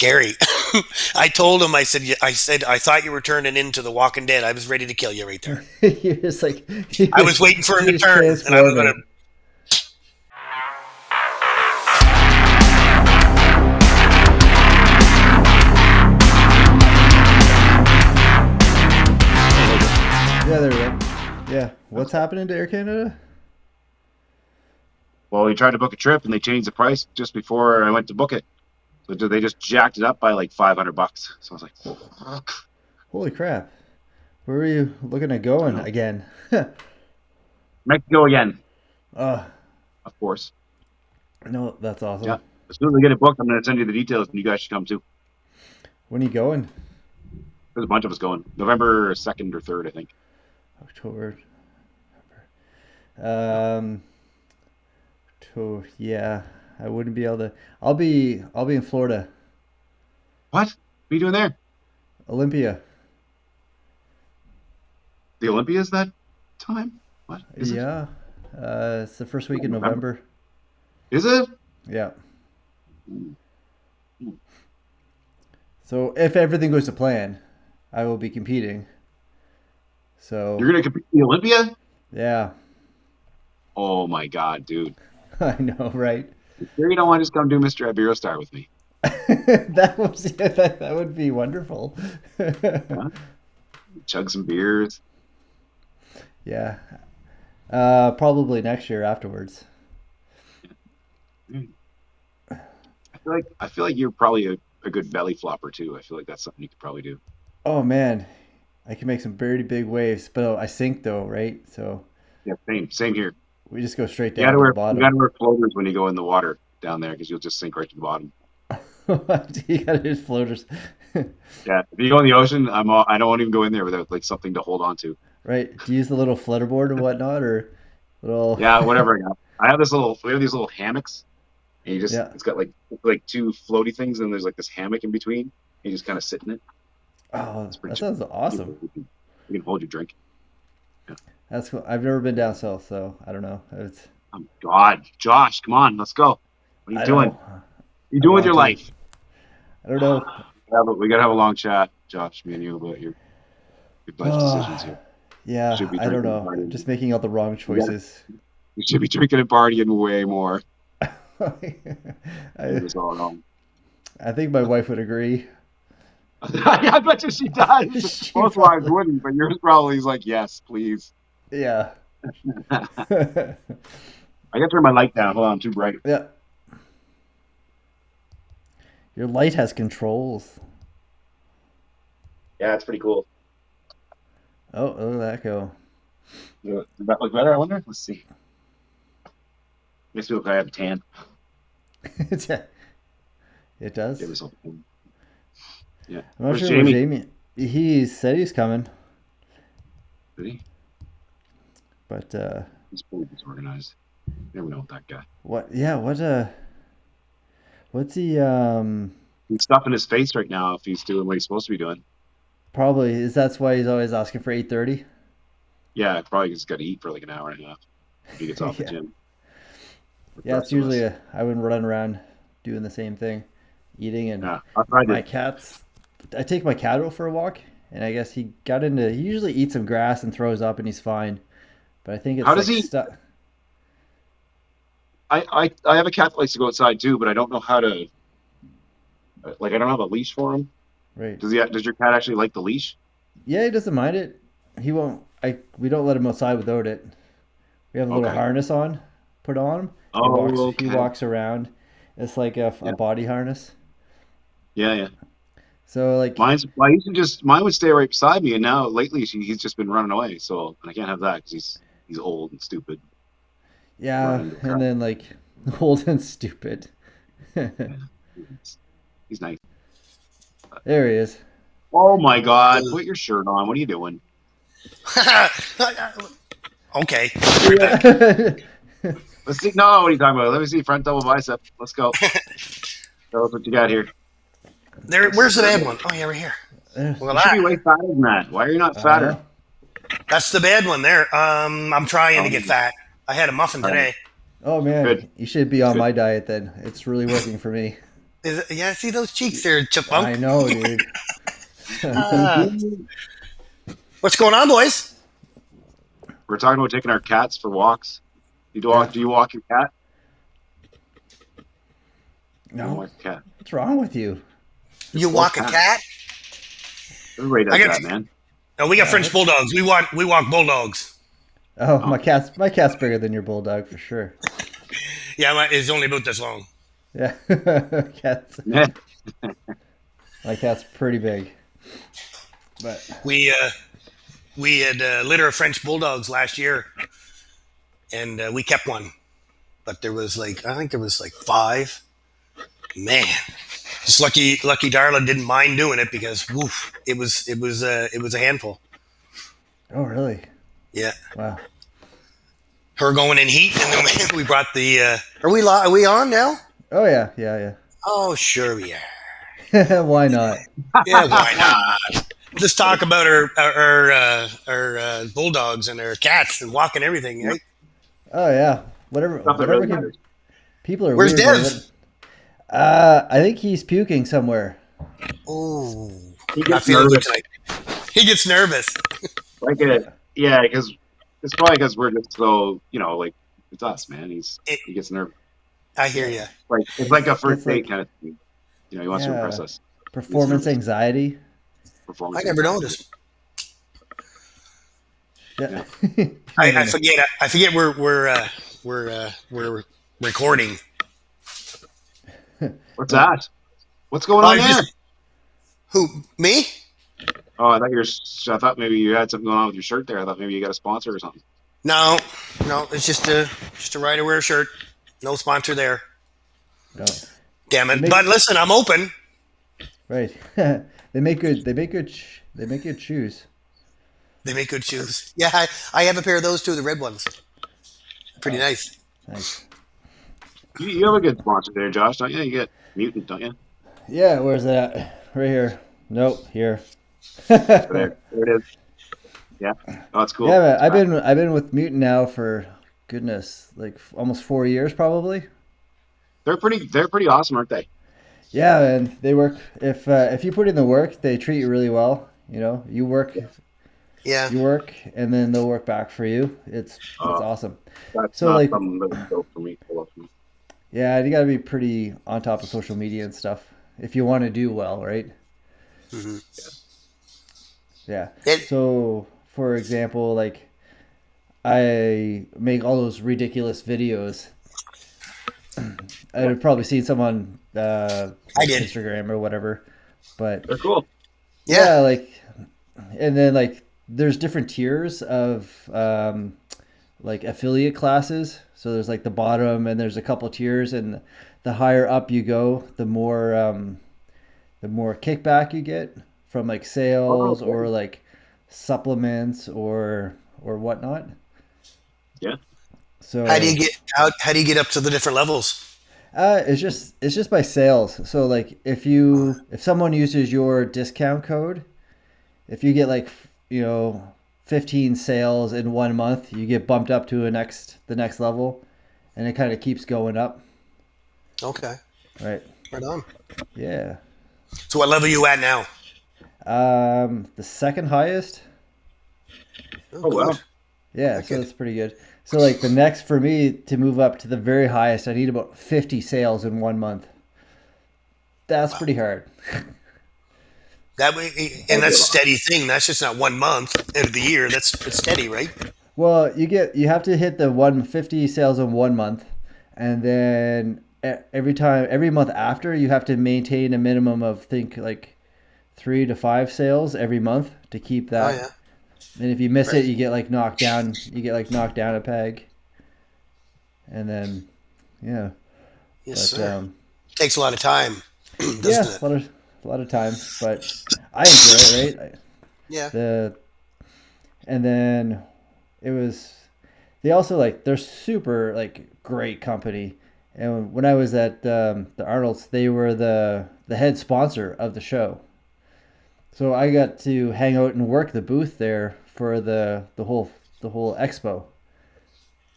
scary. I told him, I thought you were turning into the Walking Dead. I was ready to kill you right there. You're just like I was waiting for him to you're just turn, and I was gonna. transforming. Yeah, there we go. Yeah, what's happening to Air Canada? Well, we tried to book a trip and they changed the price just before I went to book it. So they just jacked it up by like $500. So I was like, fuck. Holy crap! Where are you looking at I going know. again? Mexico again, uh, of course. no, that's Yeah. awesome. As soon as I get it booked, I'm going to send you the details and you guys should come too. When are you going? There's a bunch of us going. November 2nd or 3rd, I think. October. Um, yeah, I wouldn't be able to. I'll be in Florida, What? What are you doing there? Olympia. The Olympia's that time? What? Is it? Yeah, it's the first week in November? November. Is it? Yeah. Mm. So if everything goes to plan, I will be competing. So You're going to compete in the Olympia? yeah, Oh my God, dude. I know, right? You sure you don't want to just come do Mr. Ibero with me? That would be wonderful. Huh? Chug some beers. Yeah. Probably next year afterwards. Mm. I feel like you're probably a good belly flopper too. I feel like that's something you could probably do. Oh man, I can make some very big waves, but I sink though, right? So Yeah, same here. we just go straight You gotta down to the wear you bottom. gotta wear floaters when you go in the water down there because you'll just sink right to the bottom. You gotta use floaters, Yeah, if you go in the ocean, I don't even go in there without like something to hold on to. right? Do you use the little flutterboard and whatnot, or little? Yeah, whatever I got. I have this little. We have these little hammocks, and Yeah. it's got like two floaty things, and there's like this hammock in between. And you just kind of sit in it. Oh, It's pretty that chill. sounds awesome. You can hold your drink. Yeah. That's cool. I've never been down south, so I don't know. It's Oh God, Josh, come on, let's go. What are you I doing? know. What are you I doing with want your to. life? I don't know. Yeah, but we gotta have a long chat, Josh, me and you about your life decisions here. You Yeah, should be I don't drinking and know. partying. Just making all the wrong You gotta, choices. you should be drinking and partying way more. Doing I this all wrong. I think my wife would agree. I bet you she does. She Most wives probably, wouldn't, but yours probably is like, yes, please. yeah. I gotta turn my light down. Hold on, too bright. Yeah. Your light has controls. Yeah, it's pretty cool. Oh, look at that go. Does that look better? I wonder. Let's see. Makes me look like I have a tan. It does. Give myself a tan. Yeah. I'm not Where's sure where Jamie? Jamie. He said he's coming, Did he? but He's pretty disorganized. Never know with that guy. what? Yeah, what's he? He's stuffing his face right now if he's doing what he's supposed to be doing. Probably is that's why he's always asking for 8:30. Yeah, probably just got to eat for like an hour and a half if he gets off the Yeah, gym. With the yeah. It's rest of usually us. I would run around doing the same thing, eating, and Yeah, I tried my to. cat's. I take my cat out for a walk, and I guess he got into. He usually eats some grass and throws up, and he's fine. But I think How it's does like he? stuck. I have a cat that likes to go outside too, but I don't know how to. Like, I don't have a leash for him. Right. Does your cat actually like the leash? Yeah, he doesn't mind it. He won't. We don't let him outside without it. We have a little Okay. harness on, put on him. He walks. Oh, He okay. walks around. It's like a Yeah. body harness. Yeah, yeah. So like, Mine would stay right beside me, and now lately he's just been running away. So and I can't have that because he's old and stupid, yeah, running into and crowd. then like, old and stupid. Yeah, he's nice. There he is. Oh my God! Put your shirt on. What are you doing? Okay, right back. Yeah. Let's see. No, what are you talking about? Let me see front double bicep. Let's go. Tell us what you got here. Where's the bad one? Oh yeah, right here. Look You at should be that. way fatter than that. Why are you not I fatter? know. That's the bad one there. I'm trying to get Um, fat. I had a muffin all right, today. Oh man, good, you should be on good. my diet then. It's really working for me. Yeah, see those cheeks there, I chipmunk. know, dude. Uh, what's going on, boys? We're talking about taking our cats for walks. Yeah. Do you walk your cat? You don't No. walk your cat. What's wrong with you? You Just walk walk a past. cat? Everybody I does got. that, man. No, we got Yeah. French bulldogs. We walk bulldogs. Oh, Oh. my cat's bigger than your bulldog for sure. Yeah, it's only about this long. Yeah. Cats. My cat's pretty big. But We had a litter of French bulldogs last year, and we kept one. But there was I think there was five. Man, just lucky Darla didn't mind doing it because woof, it was a handful. oh, really? Yeah, Wow. her going in heat, and then we brought the. Are we on now? Oh yeah, yeah, Oh, sure we are. yeah. Why not? Yeah, why not? Just talk about our bulldogs and our cats and walking everything, right? Oh yeah. Whatever. Stuff that Whatever really can. matters. People are Where's weird, man. Dev? I think he's puking somewhere. Oh, He not gets feeling good nervous. tonight. He gets nervous. Yeah, because it's probably because we're just so, like, it's us, man. It, He gets nervous. I hear you. Like, it's like a Gets first date like kind of thing. He wants to impress yeah, us. He gets performance nervous. anxiety. I Performance never anxiety. noticed. Yeah. Yeah. I forget. I forget we're recording. What's that? What's going on I there? just who me? Oh, I thought maybe you had something going on with your shirt there. I thought maybe you got a sponsor or something. No, no. It's just a Ryder wear shirt. No sponsor there. No. Damn They it! make But listen, I'm open. right. They make good. They make good shoes. They make good shoes. Yeah, I have a pair of those too. The red ones. Pretty Oh, nice. nice. You have a good sponsor there, Josh, don't you? You get Mutant, don't you? Yeah. Where's that? Right here. Nope. Here. There it is. Yeah. Oh, that's cool. Yeah, man, That's fast. I've been with Mutant now for goodness, like almost 4 years probably. They're pretty awesome, aren't they? Yeah, and they work. If you put in the work, they treat you really well. You know, Yeah. you work, and then they'll work back for you. It's Uh, awesome. that's So not like, something that's built for me. Pull up for me. yeah, you got to be pretty on top of social media and stuff if you want to do well, right? hmm Yeah. It, So, for example, like I make all those ridiculous videos. I've probably seen some on I did. Instagram or whatever, but They're cool. Yeah. yeah, like, and then like there's different tiers of like affiliate classes. So there's like the bottom, and there's a couple tiers, and the higher up you go, the more kickback you get from like Oh, sales or okay. like supplements or whatnot. Yeah. So how do you get up to the different levels? it's just by sales. So like if someone uses your discount code, if you get like 15 sales in 1 month, you get bumped up to the next level, and it kind of keeps going up, Okay. right? Right on. Yeah. So what level you at now? The second highest. Oh, Oh wow. good. Yeah, so Wicked. that's pretty good. So like the next for me to move up to the very highest, I need about 50 sales in 1 month. That's Wow. pretty hard. That way, and That'd be a that's a lot. steady thing. That's just not 1 month of the year. It's steady, right? Well, you have to hit the 150 sales in 1 month, and then every month after you have to maintain a minimum of think like 3 to 5 sales every month to keep Oh that. yeah. And if you miss it, Right. you get like knocked down. You get like knocked down a peg, and then yeah. Yes, But sir. Takes a lot of time, yeah, doesn't it? a lot of time. But I enjoy it, right? Yeah. The and then it was they also like they're super like great company. And when I was at the Arnold's, they were the head sponsor of the show. So I got to hang out and work the booth there for the whole expo.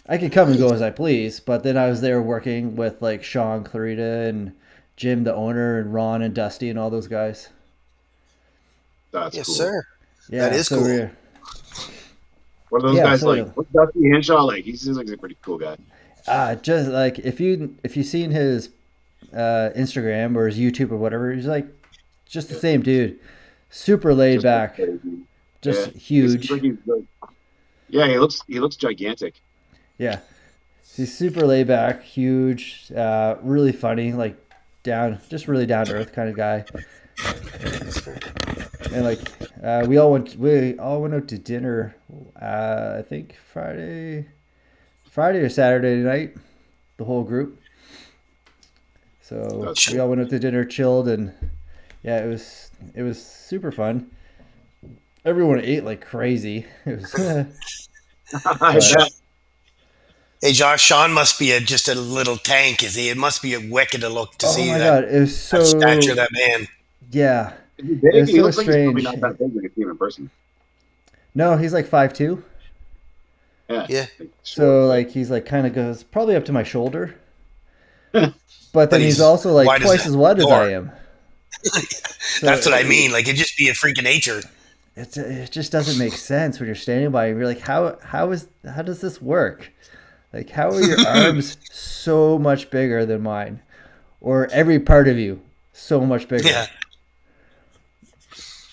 I could come and go as I please, but then I was there working with like Sean, Clarita, and Jim, the owner, and Ron and Dusty and all those guys. That's Yes, cool. sir. That Yeah, is so cool. What are those yeah, guys like? so What's Dusty Henshaw like? He seems like he's a pretty cool guy. just like if you seen his Instagram or his YouTube or whatever, he's like just the Yeah. same dude, super laid Just like back, crazy. just Yeah. He seems like huge. he's like, yeah, he looks gigantic. Yeah, he's super laid back, huge, really funny, like just really down to earth kind of guy. And like we all went out to dinner. I think Friday or Saturday night, the whole group. So That's we cool. all went out to dinner, chilled, and yeah, it was super fun. Everyone ate like crazy. It was, I but bet. Hey, Josh, Sean must be just a little tank, is he? It must be a wicked to look to oh see my that god, it was that stature, so of that man. yeah, Is he it big? was He so looks like he's probably strange. not that big when you see him in person. No, he's like 5'2". Yeah. Yeah, Like, short, So but like he's like kind of goes probably up to my shoulder, but but then he's he's also like wide as twice that as wide as I door. am. So That's what I mean. Like, it'd just be a freak of nature. it just doesn't make sense when you're standing by and you're like, how does this work? Like, how are your arms so much bigger than mine, or every part of you so much bigger? Yeah,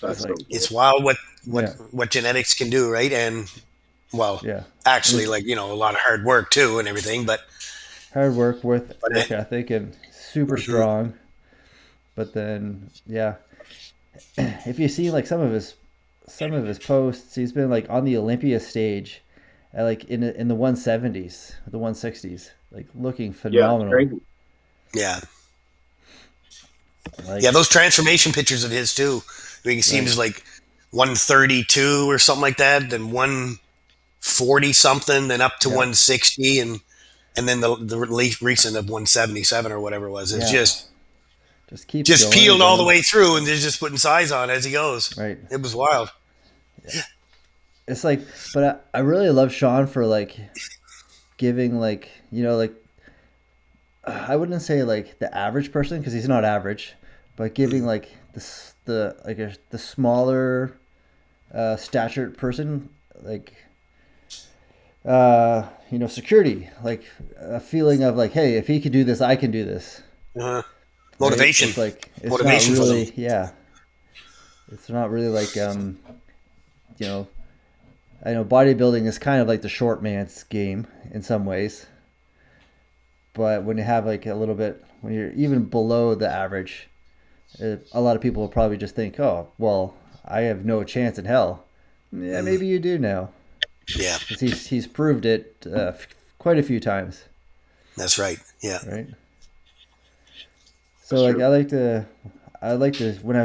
It's that's so like, it's cool. wild yeah, what genetics can do, right? And well, yeah. actually, It's like, a lot of hard work too and everything. hard work, But work ethic, and super mhm. strong. But then, yeah, if you see like some of his posts, he's been like on the Olympia stage, at, like in the 170s, the 160s, like looking Yeah, it's phenomenal. crazy. Yeah, yeah, Like those transformation pictures of his too. I mean, he right, seems like 132 or something like that, then 140 something, then up to yeah, 160, and then the recent of 177 or whatever it was. It's yeah, just keeps just going and peeled all the going. way through, and they're just putting size on as he goes. Right. It was wild. It's like, but I really love Sean for like giving like like I wouldn't say like the average person because he's not average, but giving like the smaller statured person like security, like a feeling of like, hey, if he could do this, I can do this, Uh, right? motivation, It's like it's not motivation for them. really, yeah, it's not really like you know I know bodybuilding is kind of like the short man's game in some ways, but when you have like a little bit, when you're even below the average, a lot of people will probably just think, oh, well, I have no chance in hell. Yeah, Mm, maybe you do now, yeah, because he's proved it quite a few times, that's right. Yeah, right? So That's like true. I like to when I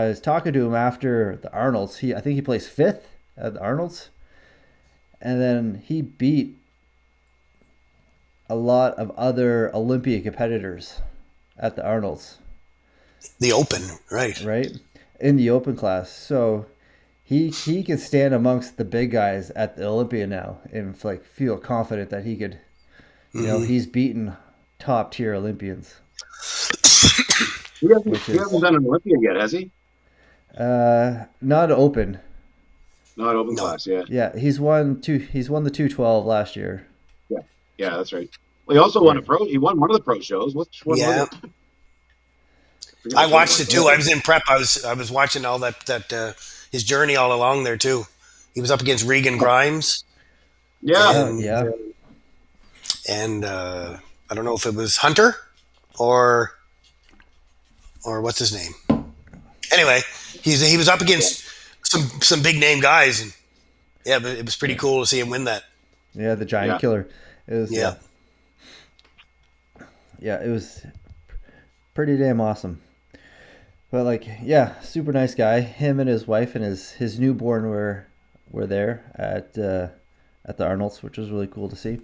was talking to him after the Arnold's, I think he placed fifth at the Arnold's, and then he beat a lot of other Olympia competitors at the Arnold's, the open, right? right? In the open class. So he can stand amongst the big guys at the Olympia now and like feel confident that he could, Hmm. he's beaten top tier Olympians, He hasn't, which he hasn't is done an Olympia yet, has he? not open. Not open No, class, yeah. Yeah, he's won the 212 last year. Yeah, yeah, that's right. Well, he also won a Right. pro. He won one of the pro shows. Which one was yeah, it? I forget I which one it watched was. it But too. I was in prep. I was watching all that his journey all along there too. He was up against Regan Grimes yeah, Oh and yeah. I don't know if it was Hunter or what's his name. Anyway, he was up yeah, against some big name guys, and yeah, but it was pretty Yeah. cool to see him win that. Yeah, the giant yeah. killer. It was Yeah, yeah. Yeah, it was pretty damn awesome. But like, yeah, super nice guy. Him and his wife and his newborn were there at the Arnold's, which was really cool to see.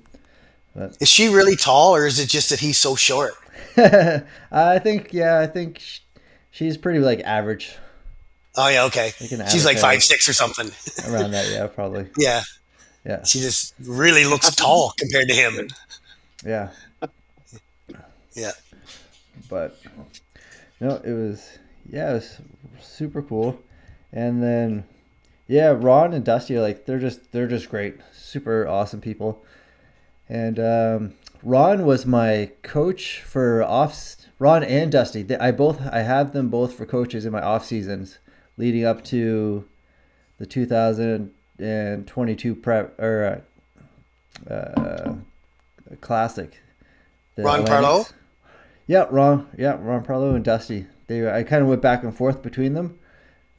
But is she really tall, or is it just that he's so short? I think she's pretty like average, Oh yeah, okay. like an She's average like height 5'6" or something. around that. Yeah, probably. Yeah, Yeah, she just really looks tall compared to him. yeah. Yeah, But no, it was super cool. And then yeah, Ron and Dusty are like they're just great, super awesome people. And Ron was my coach for off. Ron and Dusty, I have them both for coaches in my off seasons leading up to the 2022 prep or classic. The Ron Parlow? Atlantics. Ron Parlow and Dusty. I kind of went back and forth between them,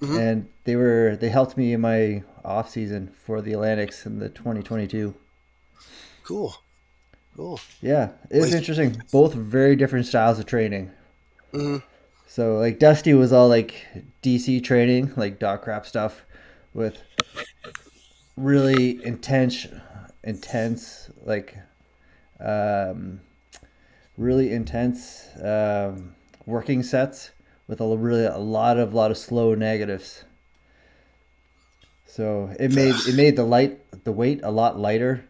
and they helped me in my off season for the Atlantics in the 2022. Cool. Yeah, it was interesting. Both very different styles of training. Mm-hmm. So like Dusty was all like DC training, like dog crap stuff, with really intense like really intense working sets with a lot of slow negatives. So it made the weight a lot lighter,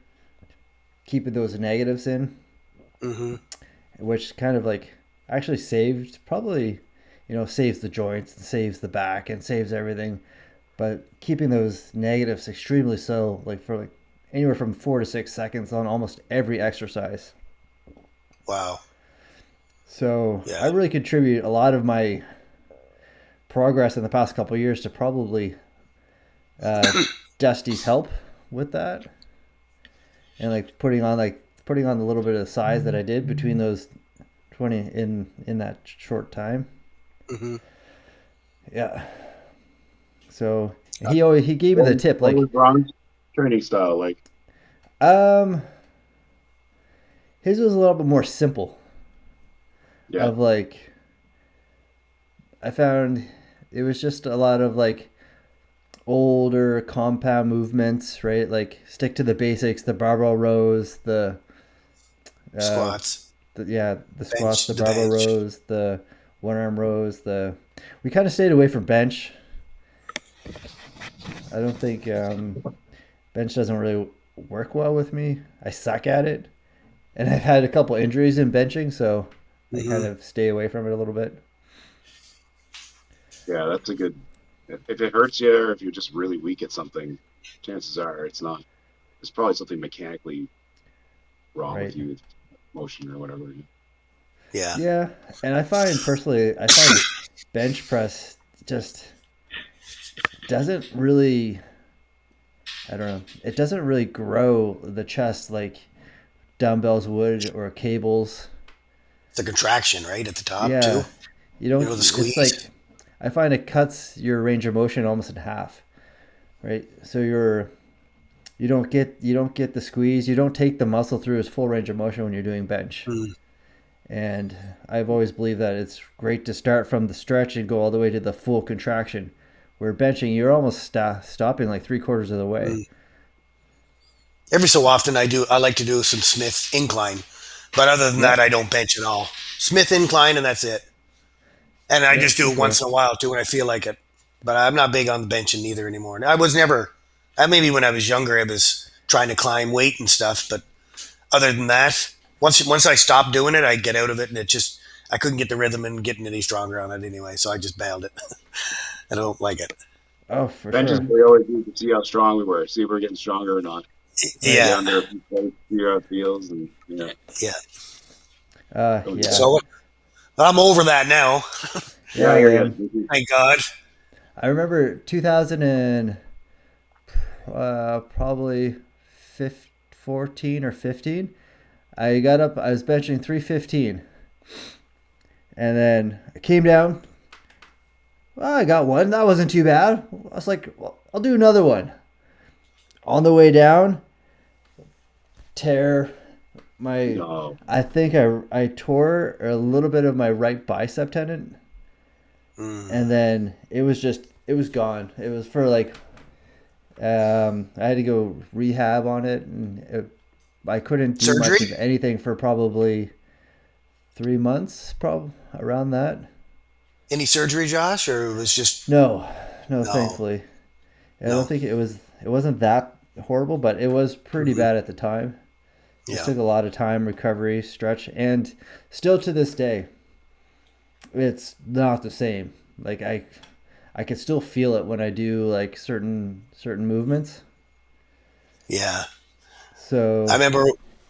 keeping those negatives in, which kind of like actually saves the joints and saves the back and saves everything. But keeping those negatives extremely slow, like for like anywhere from 4 to 6 seconds on almost every exercise. Wow. So Yeah. I really contribute a lot of my progress in the past couple of years to probably Dusty's help with that, and like putting on the little bit of size that I did between those 20 in that short time. Yeah. So he gave me the tip What like was Ron's training style like? his was a little bit more simple. Yeah. Of like I found it was just a lot of like older compound movements, right? Like stick to the basics, the barbell rows, the Squats. the squats, the The barbell bench. rows, the one arm rows, we kind of stayed away from bench. I don't think bench doesn't really work well with me. I suck at it, and I've had a couple injuries in benching, so I kind of stay away from it a little bit. Yeah, that's a good. If it hurts you, or if you're just really weak at something, chances are it's not. It's probably something mechanically wrong Right. with you, motion or whatever. Yeah. Yeah, and I find bench press just doesn't really, I don't know, it doesn't really grow the chest like dumbbells would or cables. It's a contraction, right, at the top Yeah, too. you don't. You know, the squeeze. It's like I find it cuts your range of motion almost in half, right? So you don't get the squeeze. You don't take the muscle through its full range of motion when you're doing bench. And I've always believed that it's great to start from the stretch and go all the way to the full contraction. Where benching, you're almost stopping like 3/4 of the way. Every so often I like to do some Smith incline, but other than that I don't bench at all. Smith incline and that's it. And I Yeah, just do for it once sure. in a while too when I feel like it. But I'm not big on the benching either anymore. I was never. Maybe when I was younger, I was trying to climb weight and stuff. But other than that, once I stopped doing it, I get out of it, and I couldn't get the rhythm and getting any stronger on it anyway. So I just bailed it. I don't like it. Oh, for Benches sure. we always do to see how strong we were, see if we're getting stronger or not. Right. Get Yeah, under a few plates, see how it feels, and yeah. Yeah. So I'm over that now. yeah, Yeah. you're good. Thank God. I remember 2000 and probably 14 or 15. I got up. I was benching 315, and then I came down. Well, I got one. That wasn't too bad. I was like, well, I'll do another one. On the way down, tear my. No. I think I tore a little bit of my right bicep tendon, and then it was gone. It was for like. I had to go rehab on it, and I couldn't do much Surgery? of anything for probably 3 months, probably around that. Any surgery, Josh, or it was just No, no, thankfully. I no? don't think it wasn't that horrible, but it was pretty bad at the time. It Yeah. took a lot of time, recovery, stretch, and still to this day, it's not the same. Like I can still feel it when I do like certain movements. Yeah. I So remember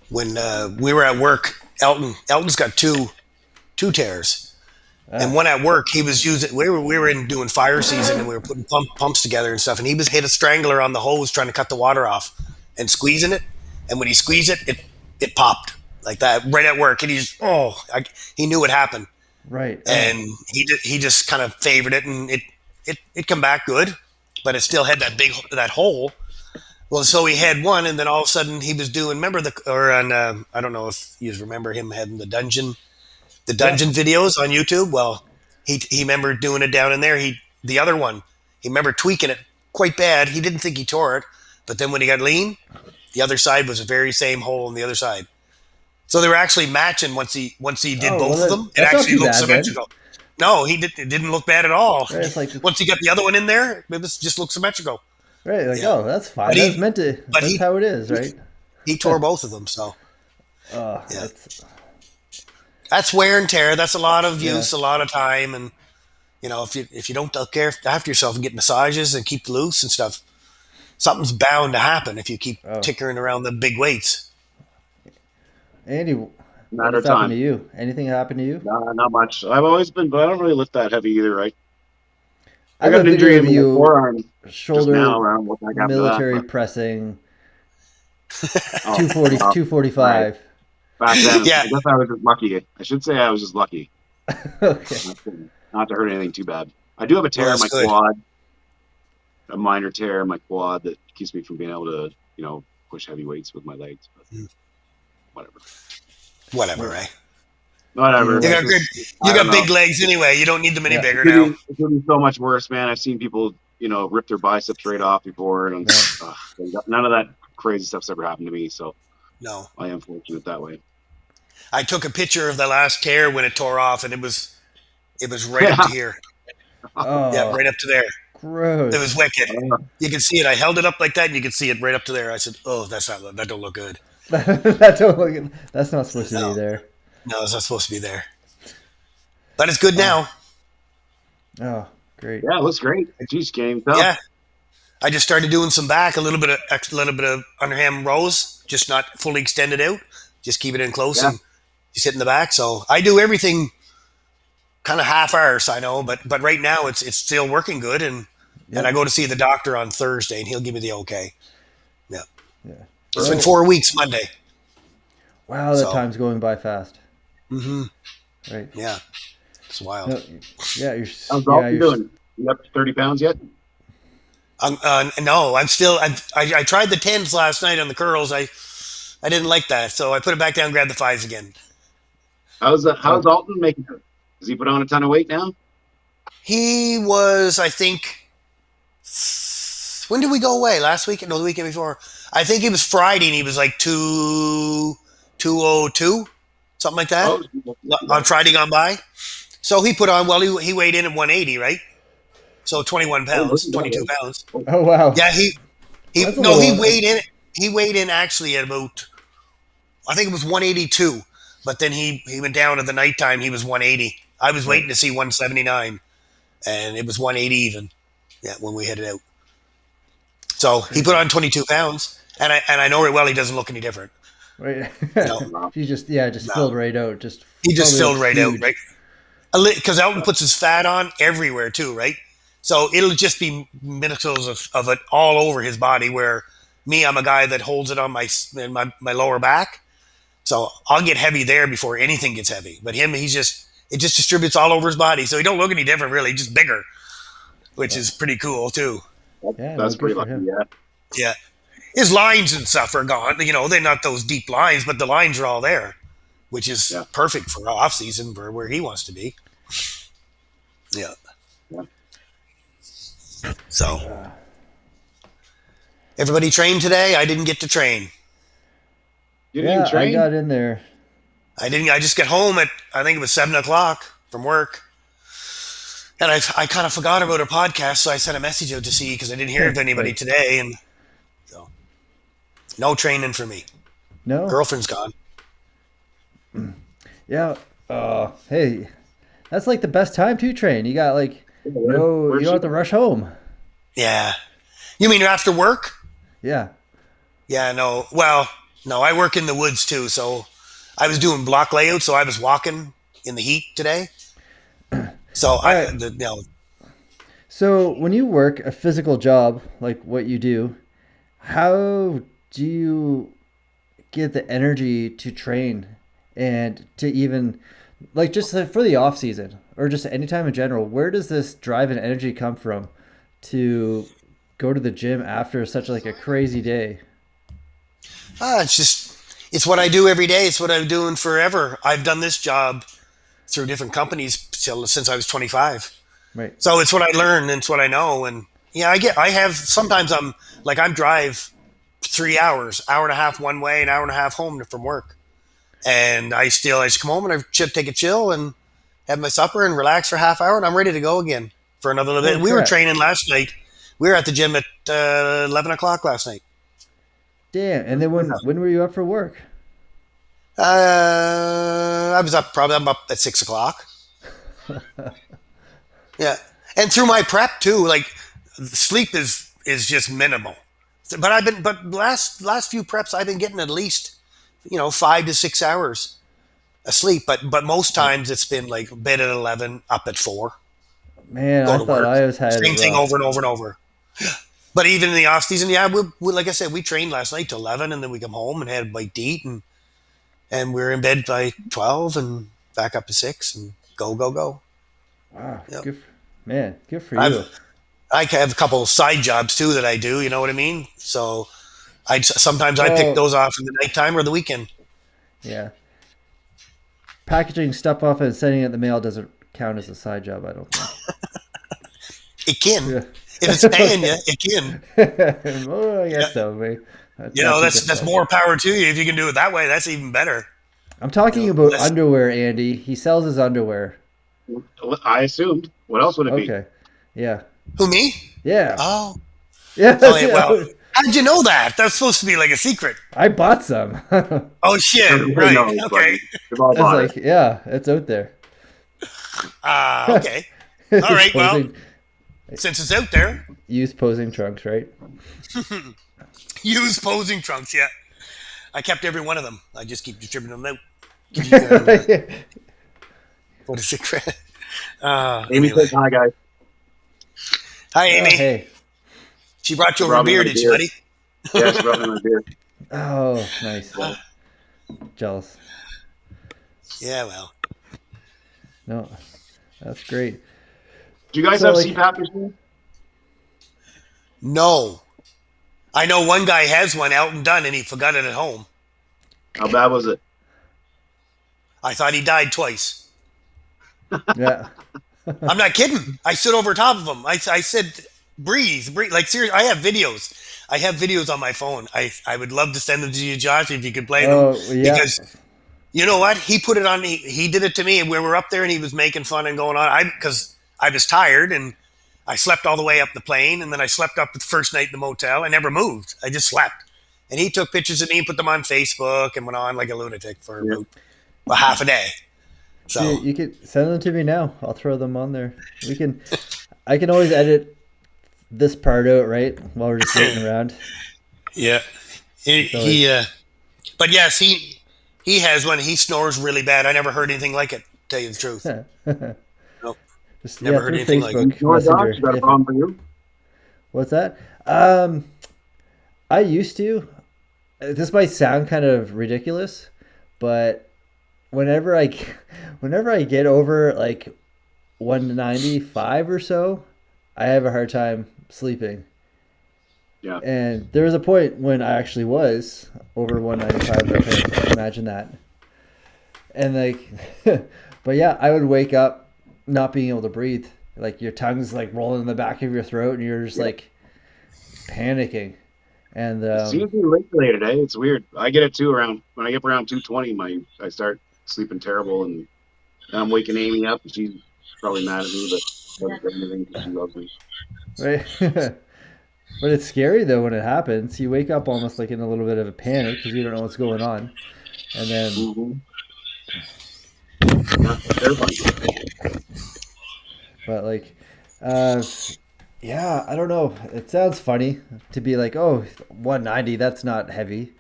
when we were at work. Elton's got two tears, and ah, one at work. He was using. We were in doing fire season, and we were putting pumps together and stuff. And he was hit a strangler on the hose trying to cut the water off, and squeezing it. And when he squeezed it, it popped like that right at work. And he knew what happened, right. and he just kind of favored it, and it come back good, but it still had that hole. Well, so he had one, and then all of a sudden he was doing. Remember I don't know if you remember him having the Yeah. dungeon videos on YouTube. Well, he remembered doing it down in there. The other one, he remembered tweaking it quite bad. He didn't think he tore it, but then when he got lean, the other side was the very same hole on the other side. So they were actually matching once he did Oh well, both of them. It that's not actually too looked bad then. symmetrical. No, it didn't look bad at all. Right, it's like Once he got the other one in there, it was just looked symmetrical. right, like Yeah, oh, that's fine. but That's meant to. but That's he how it is, right? he tore both of them. So Oh, yeah, that's that's wear and tear. That's a lot of yeah. use, a lot of time, and if you don't take care after yourself and get massages and keep loose and stuff, something's bound to happen if you keep Oh, tinkering around the big weights. Andy, what Matter has of happened to time. you? Anything happened to you? Nah, not much. I've always been, but I don't really lift that heavy either, right? I I have got a an video injury of in my you forearm just now shoulder around what back after that, military but pressing oh, 240, well, right. 245. Back then, Yeah, I guess I was just lucky. I should say I was just lucky Okay. not to hurt anything too bad. I do have a well, tear in that's my good. quad, a minor tear in my quad that keeps me from being able to, push heavy weights with my legs. But whatever, Whatever, What right? do whatever. you You It's got just, good. You I don't got know. big legs anyway. You don't need them any yeah. It bigger could now. be, it could be so much worse, man. I've seen people, rip their biceps right off before, and Yeah. none of that crazy stuff's ever happened to me. So No, I am fortunate that way. I took a picture of the last tear when it tore off, and it was right up Yeah. to here. Yeah, Oh, right up to there. It was gross. wicked. Uh, You can see it. I held it up like that, and you could see it right up to there. I said, "Oh, that don't look good. That's not supposed to be No, there. no, it's not supposed to be there." But it's good Oh, now. oh, great. yeah, it looks great. Jeez, can't even tell. Yeah, I just started doing some back, a little bit of underhand rows, just not fully extended out. Just keep it in close Yeah. and just hit in the back. So I do everything kind of half arse, I know, but right now it's still working good, and I Yep. go to see the doctor on Thursday, and he'll give me the okay. Yeah, Yeah. it's been Perfect. Oh, 4 weeks Monday. wow, that So time's going by fast. hmm Right. yeah, it's wild. No, yeah, How's yeah, Dalton doing? You up to 30 pounds yet? No, I'm still. I tried the tens last night on the curls. I didn't like that, so I put it back down, grabbed the fives again. How's oh, Alton making it? Has he put on a ton of weight now? He was, I think. When did we go away? Last weekend? No, the weekend before. I think it was Friday, and he was like 202, something like that, Oh, on Friday gone by. So he put on. Well, he weighed in at 180, right? So 21 oh, look pounds, at 22 that. pounds. oh, wow. Yeah, he That's a no, he little. weighed in. He weighed in actually at about, I think it was 182, but then he went down at the nighttime. He was 180. I was Right. waiting to see 179, and it was 180 even. Yeah, when we headed out. So he put Crazy. on 22 pounds, and I know very well he doesn't look any different. Right. No, Wow. She just yeah, just no, filled right out. Just he just probably filled looks right out, huge. right? Because Elton puts his fat on everywhere too, right? So it'll just be minuscules of it all over his body. Where me, I'm a guy that holds it on my lower back. So I'll get heavy there before anything gets heavy. But him, it just distributes all over his body. So he don't look any different really, just bigger, which Yeah. is pretty cool too. Yeah, no, That's good pretty for lucky, him. yeah. Yeah. His lines and stuff are gone. They're not those deep lines, but the lines are all there, which is Yeah. perfect for off season for where he wants to be. Yeah. Yeah. So Uh, everybody trained today. I didn't get to train. You didn't even yeah, I train? got in there. I didn't. I just got home at, I think it was 7 o'clock from work, and I kind of forgot about our podcast, so I sent a message out to see because I didn't hear of anybody Right. today, and so no training for me. No. Girlfriend's gone. Yeah. Hey, That's like the best time to train. You got like no, you Where's don't she? have to rush home. Yeah. You mean after work? Yeah. Yeah, no. Well, no, I work in the woods too. So I was doing block layout. So I was walking in the heat today. So All right. So when you work a physical job like what you do, how do you get the energy to train and to even like just like for the off season or just any time in general? Where does this drive and energy come from to go to the gym after such like a crazy day? it's just, it's what I do every day. It's what I'm doing forever. I've done this job through different companies since I was 25. Right. So it's what I learn and it's what I know. And yeah, I have, sometimes I'm drive 3 hours, hour and a half one way, an hour and a half home from work. And I just come home and take a chill and have my supper and relax for a half hour and I'm ready to go again for another little bit. Holy We were crap. training last night. We were at the gym at 11 o'clock last night. Damn. And then when were you up for work? I'm up at 6 o'clock. Yeah. And through my prep too, like sleep is just minimal. But last few preps I've been getting at least, 5 to 6 hours of sleep. But most times it's been like bed at 11, up at 4, Man, go I to thought work. I was had it Same thing over rough. and over and over. But even in the off season, yeah, we like I said, we trained last night till 11, and then we come home and had a bite to eat, and we were in bed by 12, and back up to 6, and go go go. Wow. Yep. Man, good for I've you. I have a couple of side jobs too that I do. You know what I mean? So sometimes I pick Well, those off in the nighttime or the weekend. yeah. Packaging stuff off and sending it in the mail doesn't count as a side job, I don't think. It can, Yeah. if it's paying you, Okay. it can. Well, I Yeah. guess so, maybe. Not too That's difficult. more power to you if you can do it that way. That's even better. I'm talking about Less. underwear, Andy. He sells his underwear. I assumed. What else would it be? Okay. Yeah. Who, me? Yeah. Oh, oh Yes. yeah. Well, Yeah. how did you know that? That's supposed to be like a secret. I bought some. I Oh shit! Everyone Right. knows, Okay. buddy. We've all was bought it. like, yeah, it's out there. Okay. All right. Well, Posing, since it's out there, use posing trunks, right? use posing trunks. Yeah, I kept every one of them. I just keep distributing them out. What is it? Amy Anyway. says hi, guys. Hi, Oh, Amy. hey. She brought you She over a brought me beer, my did she, beer. buddy? Yeah, she brought me my beer. Oh, nice. Yeah. Jealous. Yeah, well. No, that's great. Do you guys So, have like, CPAP machines? No. I know one guy has one out and done, and he forgot it at home. How bad was it? I thought he died twice. yeah. I'm not kidding. I stood over top of him. I said, breathe, breathe. Like, seriously, I have videos. I have videos on my phone. I would love to send them to you, Josh, if you could play them. Oh, yeah. Because you know what? He put it on me. He did it to me, and we were up there, and he was making fun and going on. Because I was tired, and I slept all the way up the plane, and then I slept up the first night in the motel. I never moved. I just slept. And he took pictures of me and put them on Facebook and went on like a lunatic for Yeah. about a half a day. So You can send them to me now. I'll throw them on there. I can always edit this part out, right? While we're just waiting around. yeah, but yes, he has one. He snores really bad. I never heard anything like it. Tell you the truth. Nope. Just, Never yeah, heard through anything like Facebook You know what, Doc? Messenger. Is that a If- problem for you? What's that? I used to. This might sound kind of ridiculous, but whenever I, whenever I get over like 195 or so, I have a hard time sleeping. Yeah. And there was a point when I actually was over 195. Okay, imagine that. And like, but yeah, I would wake up not being able to breathe. Like your tongue's like rolling in the back of your throat, and you're just like panicking. And It seems to be regulated, eh? It's weird. I get it too around when I get around 220. I start sleeping terrible, and I'm waking Amy up, and she's probably mad at me, but doesn't say anything because she loves me. right. But it's scary though when it happens. You wake up almost like in a little bit of a panic because you don't know what's going on, and then Mm-hmm. Yeah, terrifying. But like, yeah, I don't know. It sounds funny to be like, oh, 190, that's not heavy.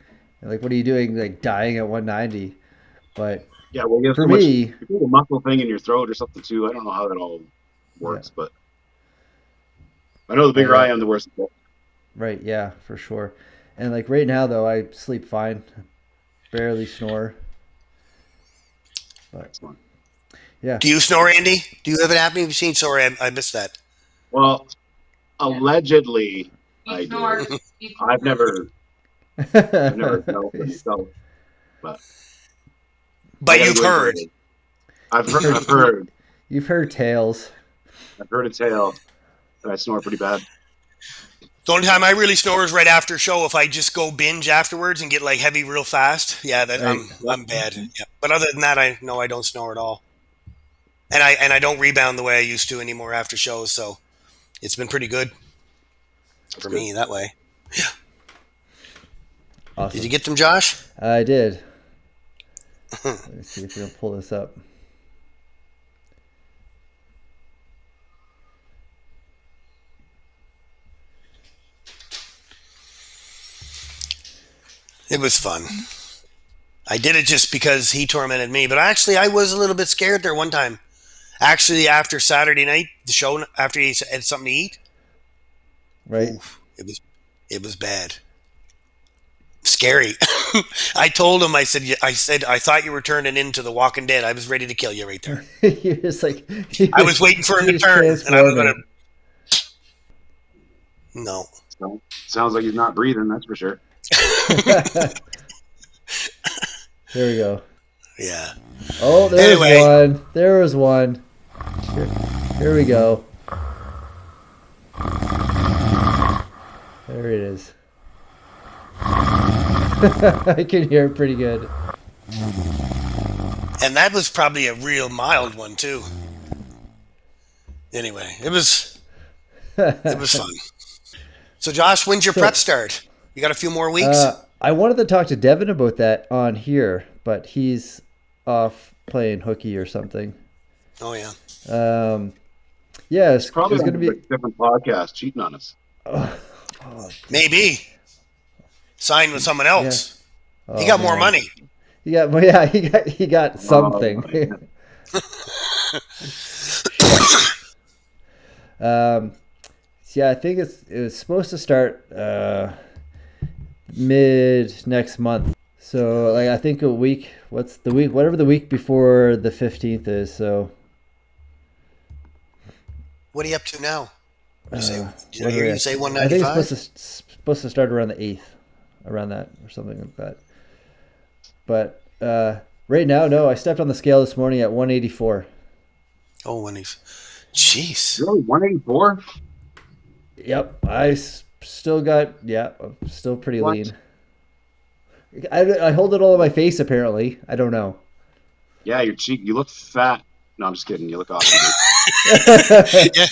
Like, what are you doing, like dying at 190? But Yeah, well, you have for so much. me, You have a muscle thing in your throat or something too. I don't know how that all yeah, works, but I know the bigger I I am, the worse. It right, yeah, for sure. And like right now though, I sleep fine, barely snore. But Excellent. yeah, Do you snore, Andy? Do you have an apnea machine? Sorry, I missed that. Well, allegedly, I do. I've never, I've never dealt with it myself, but I But got to you've go in for heard. it. I've heard, heard I've heard, you've heard tales. I've heard a tale that I snore pretty bad. The only time I really snore is right after a show. If I just go binge afterwards and get like heavy real fast, yeah, that Right. I'm bad. Yeah. But other than that, I don't snore at all, and I don't rebound the way I used to anymore after shows. So it's been pretty good That's for good. me that way. Did Awesome. you get them, Josh? I did. Let me see if we can pull this up. It was fun. I did it just because he tormented me, but actually I was a little bit scared there one time. Actually, after Saturday night, the show, after he had something to eat, Right. oof, it was bad, scary. I told him, I said, I thought you were turning into the Walking Dead. I was ready to kill you right there. You're just like I was waiting for him to you're turn, and I was gonna. transforming. No, So, sounds like he's not breathing. That's for sure. There we go. yeah. Oh, there's Anyway. one. There was one. Here we go. There it is. I can hear it pretty good. And that was probably a real mild one too. Anyway, it was fun. So Josh, when's your So, prep start? You got a few more weeks? I wanted to talk to Devin about that on here, but he's off playing hooky or something. Oh yeah. Yeah, it's Probably going on to a be. different podcast cheating on us. Oh, Maybe. Sign with someone yeah. else. Oh, He got more man. money. Well, yeah, he got something. man. Yeah, I think it was supposed to start mid next month. So like I think a week. What's the week? Whatever the week before the 15th is. So What are you up to now? What do you say? Did I what are hear we you at? say I think it's 195? supposed to start around the 8th, around that or something like that. But right now, no. I stepped on the scale this morning at 184. Oh, when he's. Jeez. Really, 184? Yep, still got I'm still pretty What? lean. I hold it all on my face apparently. I don't know. Yeah, your cheek. You look fat. No, I'm just kidding. You look awesome, Yeah.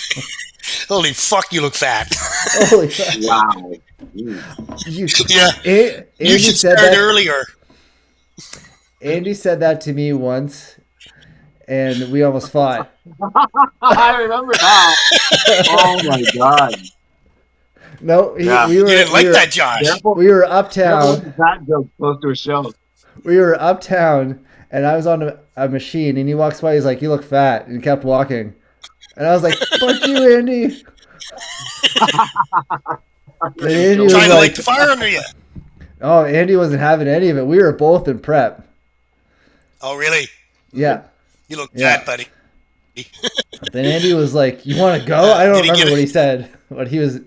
Holy fuck, you look fat. Holy fuck. dude. Wow. Mm. You, Yeah. A- You Andy should said start that. earlier. Andy said that to me once, and we almost fought. I remember now. Oh my god. No, Yeah. we You were didn't like that, Josh. Careful. we were Careful uptown. with that joke close to a show. We were uptown, and I was on a machine, and he walks by. He's like, "You look fat," and kept walking. And I was like, "Fuck you, Andy." And Andy was Trying to light like, the fire under you. "Oh, Andy wasn't having any of it. We were both in prep." Oh, really? Yeah. You look Yeah. fat, buddy. Then Andy was like, "You want to go?" I don't Did he remember get what it? he said, but he was.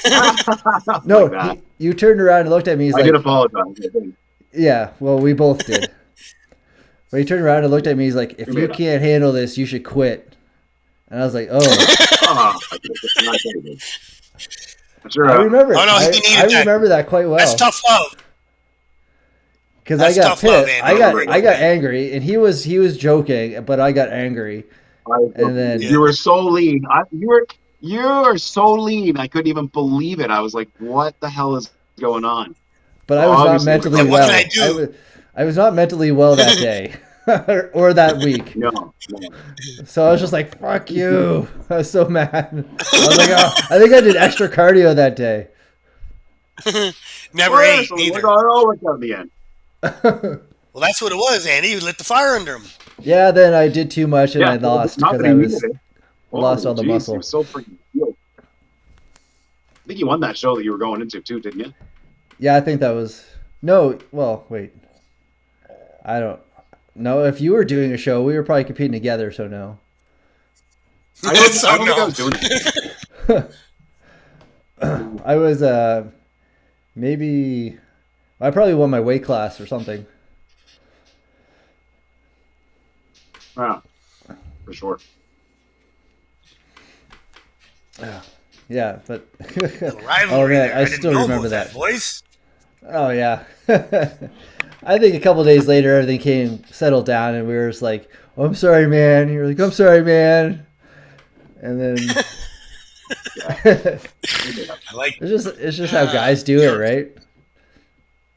Like No, that. you turned around and looked at me. He's I like, did apologize. I think. "Yeah, well, we both did." But he turned around and looked at me. He's like, "If We you made up. can't handle this, you should quit." And I was like, "Oh, Oh, I'm not kidding. I'm sure. I remember. Oh, no, he I needed that. remember that quite well." That's tough love. Because I That's got tough love, pissed. Andy. I got angry, and he was joking, but I got angry. And then- you were so lean. You are so lean. I couldn't even believe it. I was like, "What the hell is going on?" But I was not Obviously. mentally Yeah, what well. can I do? I was not mentally well that day. or that week. No. So I was just like, "Fuck you!" I was so mad. I was like, "Oh, I think I did extra cardio that day." Never ate So either. it all worked out in the end. Well, that's what it was, Andy. You lit the fire under him. Yeah, then I did too much and I lost not because that I he was needed it. lost all the He muscle. was so freaking healed. I think you won that show that you were going into too, didn't you? Yeah, I think that was no. Well, wait, I don't know. If you were doing a show, we were probably competing together. So no. I don't So think I no. was doing it. I was maybe I probably won my weight class or something. Wow, for sure. Yeah, but Rivalry oh man, there. I didn't still know remember about that. boys. Oh yeah. I think a couple days later, everything came settled down, and we were just like, oh, "I'm sorry, man." And you're like, "I'm sorry, man." And then I like. it's just how guys do it, right?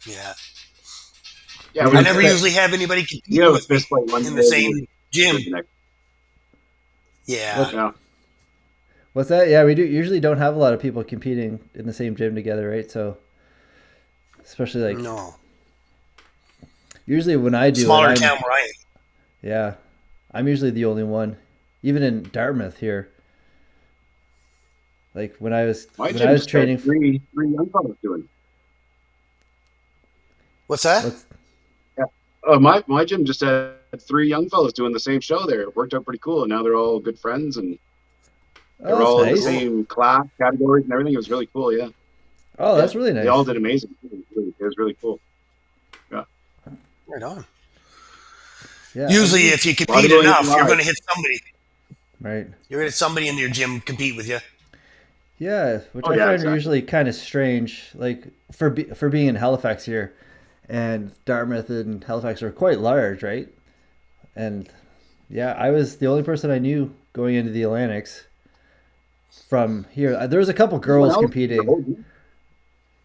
Yeah. Yeah, I never usually have anybody compete have a with me fist fight one in day the same gym. the next. Yeah. Yeah. What's that? Yeah, we usually don't have a lot of people competing in the same gym together, right? So, especially like No. usually when I do Smaller it, town where I am. yeah, I'm usually the only one, even in Dartmouth here. Like when I was training. Three young fellas doing. What's that? My gym just had 3 young fellas doing the same show there. It worked out pretty cool, and now they're all good friends, and they're all in the same class categories and everything. It was really cool. Yeah. Oh, that's really nice. They all did amazing. It was really cool. Yeah. Right on. Yeah, Usually, if you compete enough, you're going to hit somebody. Right. You're going to hit somebody in your gym compete with you. Yeah, which I find usually kind of strange. Like for being in Halifax here, and Dartmouth and Halifax are quite large, right? And yeah, I was the only person I knew going into the Atlantics from here. There was a couple girls competing.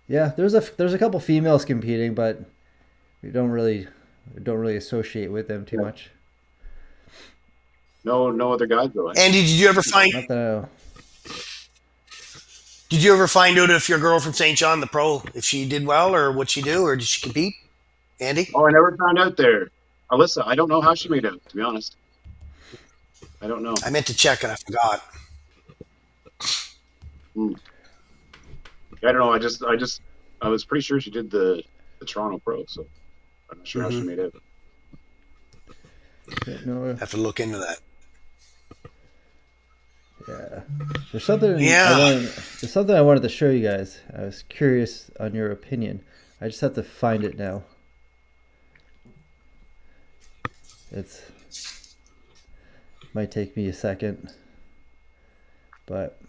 Yeah, there's a couple females competing, but we don't really associate with them too much. No other guys though. Andy, did you ever find? Not that I know. Did you ever find out if your girl from St. John, the pro, if she did well or what she do, or did she compete? Andy? Oh, I never found out there. Alyssa, I don't know how she made it, to be honest. I don't know. I meant to check and I forgot. I don't know. I was pretty sure she did the Toronto Pro, so I'm not sure how she made it. No. Have to look into that. Yeah. There's something I wanted to show you guys. I was curious on your opinion. I just have to find it now. It's might take me a second. But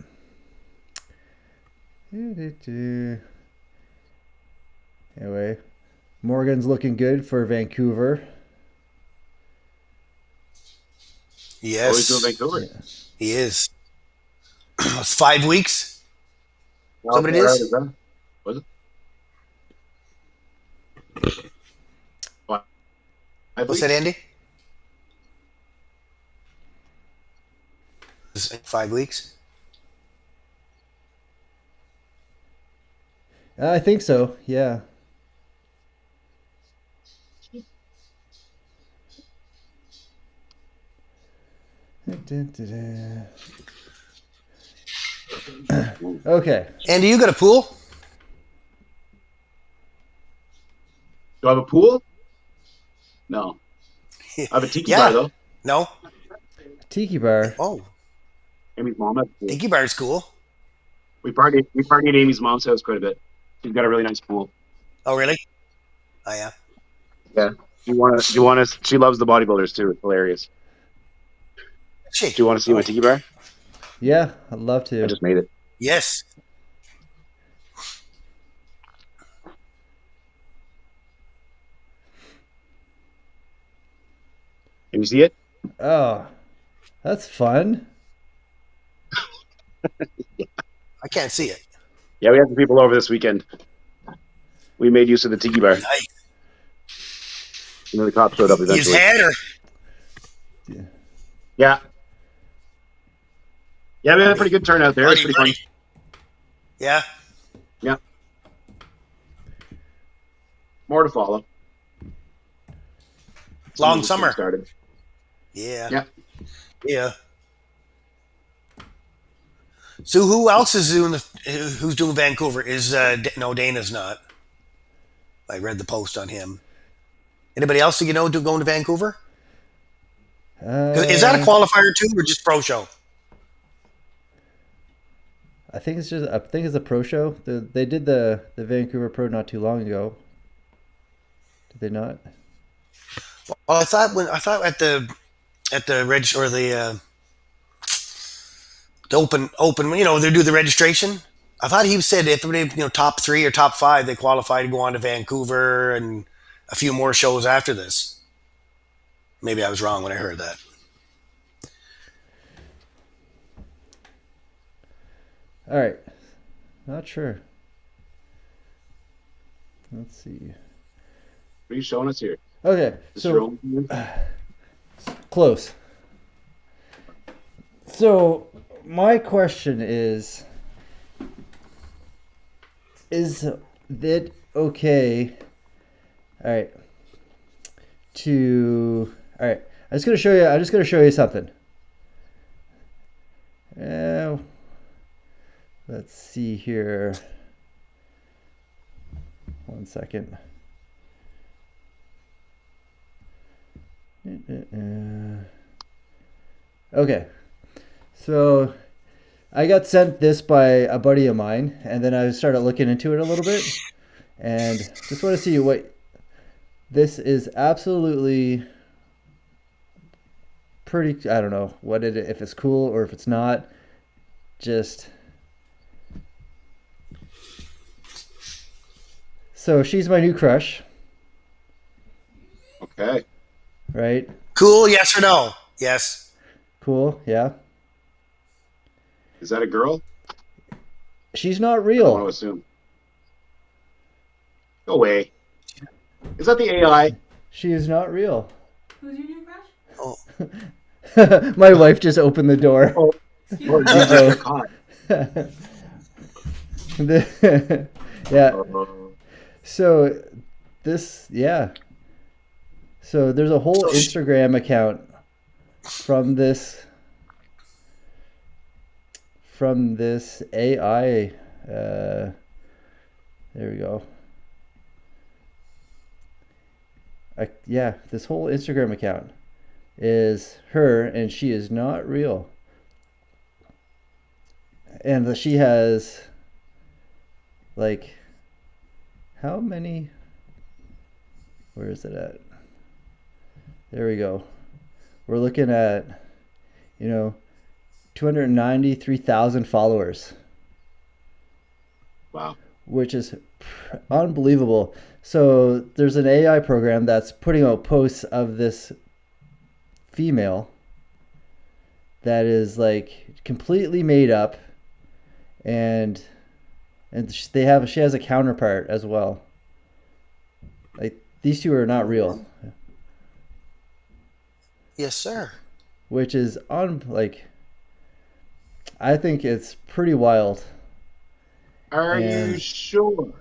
anyway, Morgan's looking good for Vancouver. Yes. Always doing Vancouver. Yeah. He is. It's 5 weeks. Is that what it is? Was it? What's that, Andy? 5 weeks. I think so. Yeah. Okay. Andy, you got a pool? Do I have a pool? No. I have a tiki bar though. No. Tiki bar. Oh. Amy's mom has a pool. Tiki bar's cool. We partied at Amy's mom's house quite a bit. She's got a really nice pool. Oh, really? Oh, yeah. Yeah. She loves the bodybuilders too. It's hilarious. Do you want to see my tiki bar? Yeah, I'd love to. I just made it. Yes. Can you see it? Oh, that's fun. I can't see it. Yeah, we had some people over this weekend. We made use of the tiki bar. Nice. And then the cops showed up His eventually. head or Yeah. Yeah, we had a pretty good turnout there. It's pretty buddy. fun. Yeah. Yeah. More to follow. Long Just summer. getting started. Yeah. Yeah. Yeah. So who else is doing who's doing Vancouver? Is no, Dana's not. I read the post on him. Anybody else that you know going to Vancouver? Is that a Uh, qualifier too, or just pro show? I think it's a pro show. They did the Vancouver Pro not too long ago. Did they not? Well, I thought at the reg or the open when they do the registration. I thought he said if they top 3 or top 5 they qualify to go on to Vancouver and a few more shows after this. Maybe I was wrong when I heard that. All right. Not sure. Let's see. What are you showing us here? Okay, Just your so own- close. So my question is it okay? All right. All right. I'm just gonna show you something. Let's see here. One second. Okay. So I got sent this by a buddy of mine, and then I started looking into it a little bit, and just want to see what this is. Absolutely pretty. I don't know if it's cool or if it's not. Just so she's my new crush, Okay. right? Cool, yes or no? Yes. Cool, yeah. Is that a girl? She's not I want to real. assume. Go away. Is that the AI? She is not real. Who's your new crush? Oh, My wife just opened the door. Oh, Excuse oh, me. you just got caught. Yeah. Oh. So yeah. So there's a whole Instagram account from this AI. There we go. Yeah, this whole Instagram account is her, and she is not real. And she has like how many? Where is it at? There we go. We're looking at 293,000 followers, Wow. which is unbelievable. So there's an AI program that's putting out posts of this female that is like completely made up, and she has a counterpart as well. Like these two are not real, yes, sir. which is I think it's pretty wild. Are And- you sure?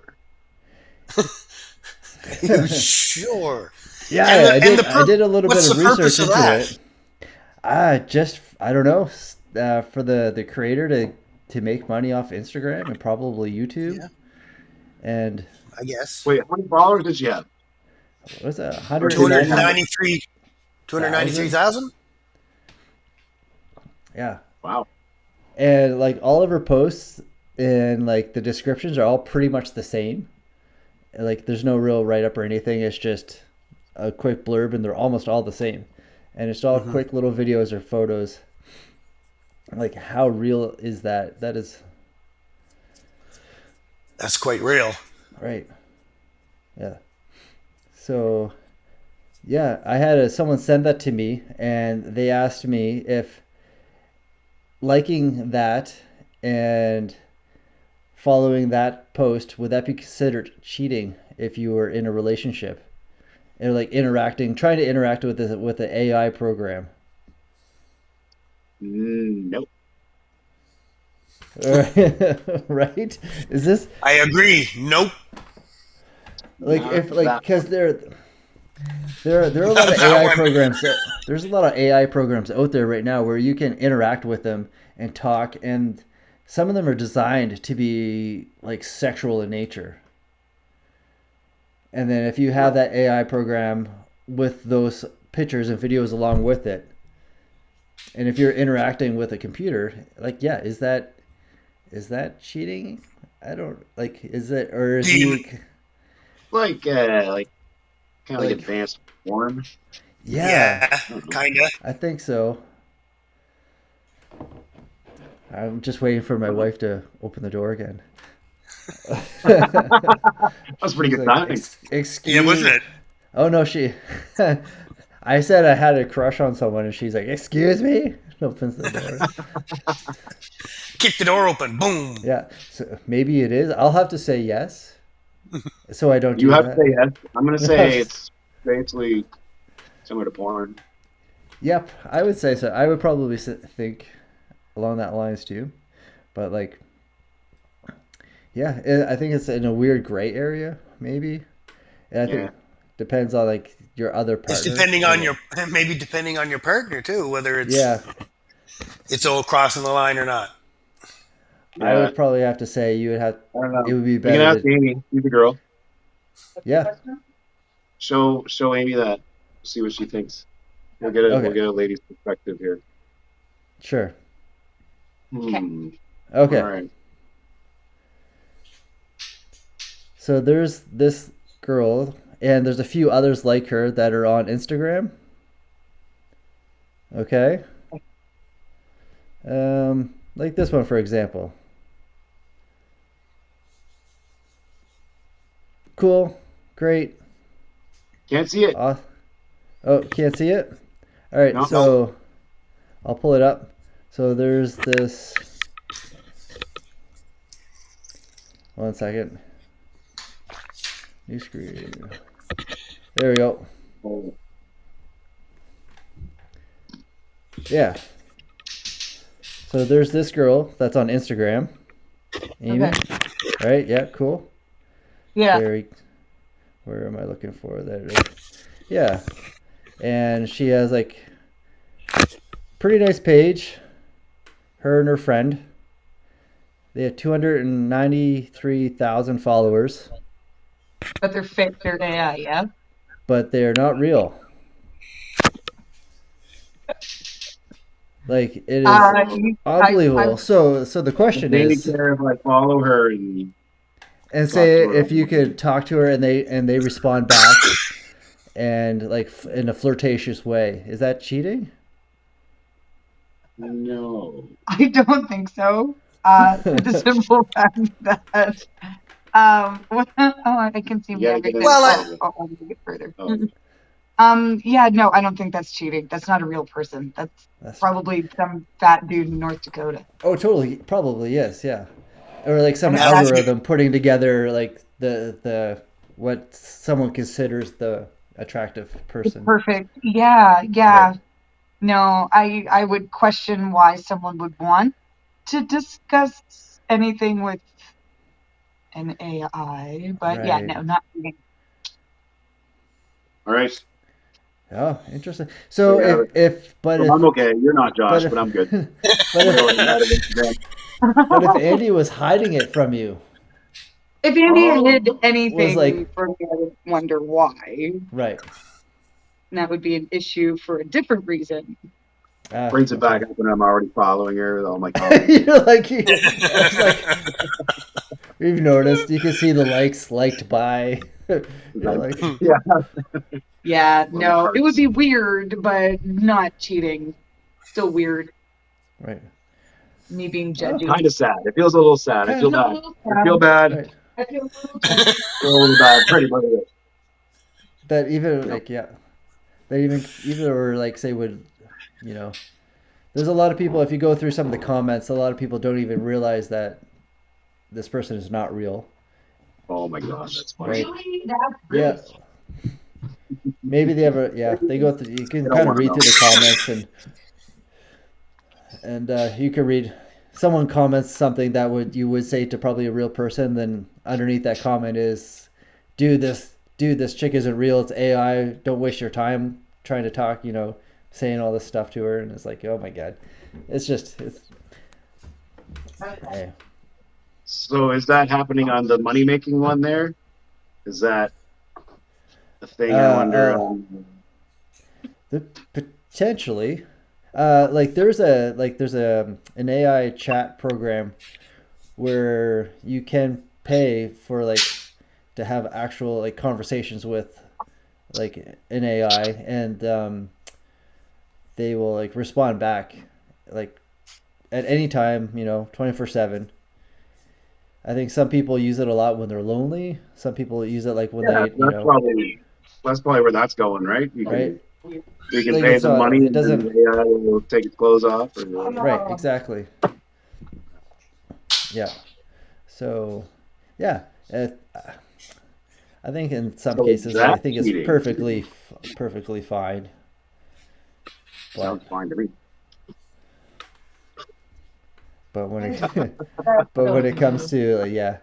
You sure? Yeah, And the- I and did. the I did a little what's bit of the purpose research of into that? it. I don't know. For the creator to make money off Instagram and probably YouTube. Yeah. And I guess. Wait, how many followers did she have? what was that? 293 293,000? Yeah. Wow. And like all of her posts and like the descriptions are all pretty much the same. Like there's no real write up or anything. It's just a quick blurb, and they're almost all the same. And it's all quick little videos or photos. Like how real is that? That is That's quite real. right. Yeah. So yeah, I had someone send that to me, and they asked me if liking that and following that post would that be considered cheating if you were in a relationship. and like trying to interact with the AI program. Nope. Right? Is this I agree. Nope. like Not if like that because one. there are a lot Not of that AI one. programs. There's a lot of AI programs out there right now where you can interact with them and talk, and some of them are designed to be like sexual in nature. And then if you have that AI program with those pictures and videos along with it, and if you're interacting with a computer, like yeah, is that cheating? I don't like. Is it or is Do you, he Like kind of like like? advanced porn. Yeah, yeah, I don't know. kind of. I think so. I'm just waiting for my wife to open the door again. That's pretty She's good like, timing. Yeah, wasn't Excuse. it? Oh no, she. I said I had a crush on someone, and she's like, "Excuse me." Opens the door. Kick the door open. Boom. Yeah, so maybe it is. I'll have to say yes, so I don't You do have to say that. yes. I'm gonna say it's basically similar to porn. Yep, I would say so. I would probably think along that lines too. But like, yeah, I think it's in a weird gray area, maybe. And I Yeah. think depends on like your other It's partner. depending Or on your maybe depending on your partner too, whether yeah, it's all crossing the line or not. I Yeah. would probably have to say you would have. I don't It know. would be You can better ask to. Amy. She's a girl. Yeah. Show Amy that. See what she thinks. We'll Okay. get a lady's perspective here. Sure. All Okay. right. So there's this girl, and there's a few others like her that are on Instagram. Okay. Like this one, for example. Cool. Great. Can't see it. Oh, can't see it? All right, No. No, so I'll pull it up. So there's this. One second. New screen. There we go. Oh, Yeah. So there's this girl that's on Instagram. Amy. Okay. Right? Yeah, cool. Yeah. Very. Where am I looking for? There it is. Yeah. And she has like pretty nice page. Her and her friend. They have 293,000 followers, But they're fake. They're AI. Yeah. but they're not real. Like it is I unbelievable. So the question Amy is, care if I follow her and and talk say to her if you online? could talk to her and they respond back and like in a flirtatious way, is that cheating? No. I don't think so. For the simple fact that oh, I can see You gotta get everything. into well, I'll get further. oh, Yeah, no, I don't think that's cheating. That's not a real person. That's That's probably some fat dude in North Dakota. oh totally probably yes yeah, or like some And that's that's algorithm putting together like the what someone considers the attractive the person. perfect. Yeah, Right. yeah. No, I would question why someone would want to discuss anything with an AI, but yeah, Right. no, not cheating. all right. Oh, interesting. There So you have it. So I'm okay. You're not but Josh, but if I'm good. but I'm if going out of Instagram. but if Andy was hiding it from you, If Andy hid was anything like from me, I would wonder why. right. And that would be an issue for a different reason. Brings it back Okay. up, and I'm already following her with all my comments. You're like it's like we've noticed. You can see the likes liked by. You're like Yeah. Yeah, Well, I'm no, it would parts. be weird, but not cheating. Still weird. right. Me being Oh, judgy. Kind of sad. It feels a little sad. I kind feel No, a bad. little I feel sad. bad. right. I feel a little judgy. I feel a little bad. Pretty much. That even No. like yeah, that even or like say would you know. There's a lot of people. If you go through some of the comments, a lot of people don't even realize that this person is not real. Oh my god, that's funny. Right. Really? That's Yeah. great. maybe they ever, yeah, they go through, you They can don't kind of want to read know. through the comments, and you can read, someone comments something that you would say to probably a real person, then underneath that comment is, dude, this chick isn't real, it's AI, don't waste your time trying to talk, saying all this stuff to her. And it's like, oh my God, it's hey. So is that happening on the money making one there? Is that a thing? I wonder. Oh, potentially. There's a an AI chat program where you can pay for to have actual conversations with an AI, and they will respond back like at any time, 24/7. I think some people use it a lot when they're lonely. Some people use it when Yeah, they, that's probably where that's going, right? right? You can Like pay it's them not, money it and then doesn't, the AI will take its clothes off. Or, right? Exactly. Yeah. So, yeah, I think in some so is cases, I that think it's cheating? perfectly fine. But Sounds fine to me. but when it but when it comes to yeah,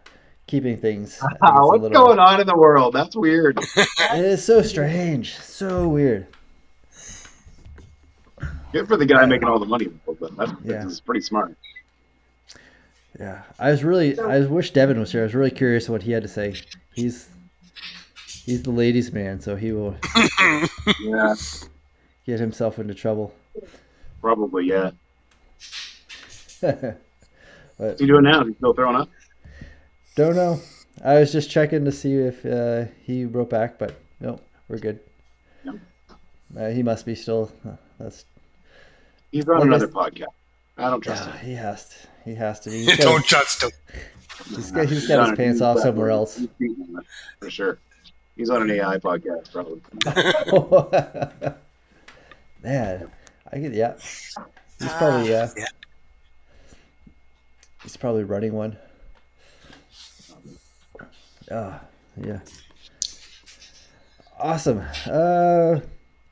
keeping things, I think it's a What's little. going on in the world? That's weird. It is so strange, so weird. Good for the guy I making all the money, but Yeah, that's pretty smart. yeah. I wish Devin was here. I was really curious what he had to say. He's he's the ladies' man, so he will Yeah, get himself into trouble. probably. Yeah. What's But he doing now? Is he still throwing up? don't know. I was just checking to see if he wrote back, but no, we're good. No. He must be still. That's He's on like I. another podcast. I don't trust Yeah, him. he has to. He has to be. Don't trust him. He's got his Done it. pants off somewhere else. He's cheating on that, for sure. He's on an AI podcast, probably. Man, I get yeah. He's probably yeah. Yeah. He's probably running one. Ah, yeah. Awesome.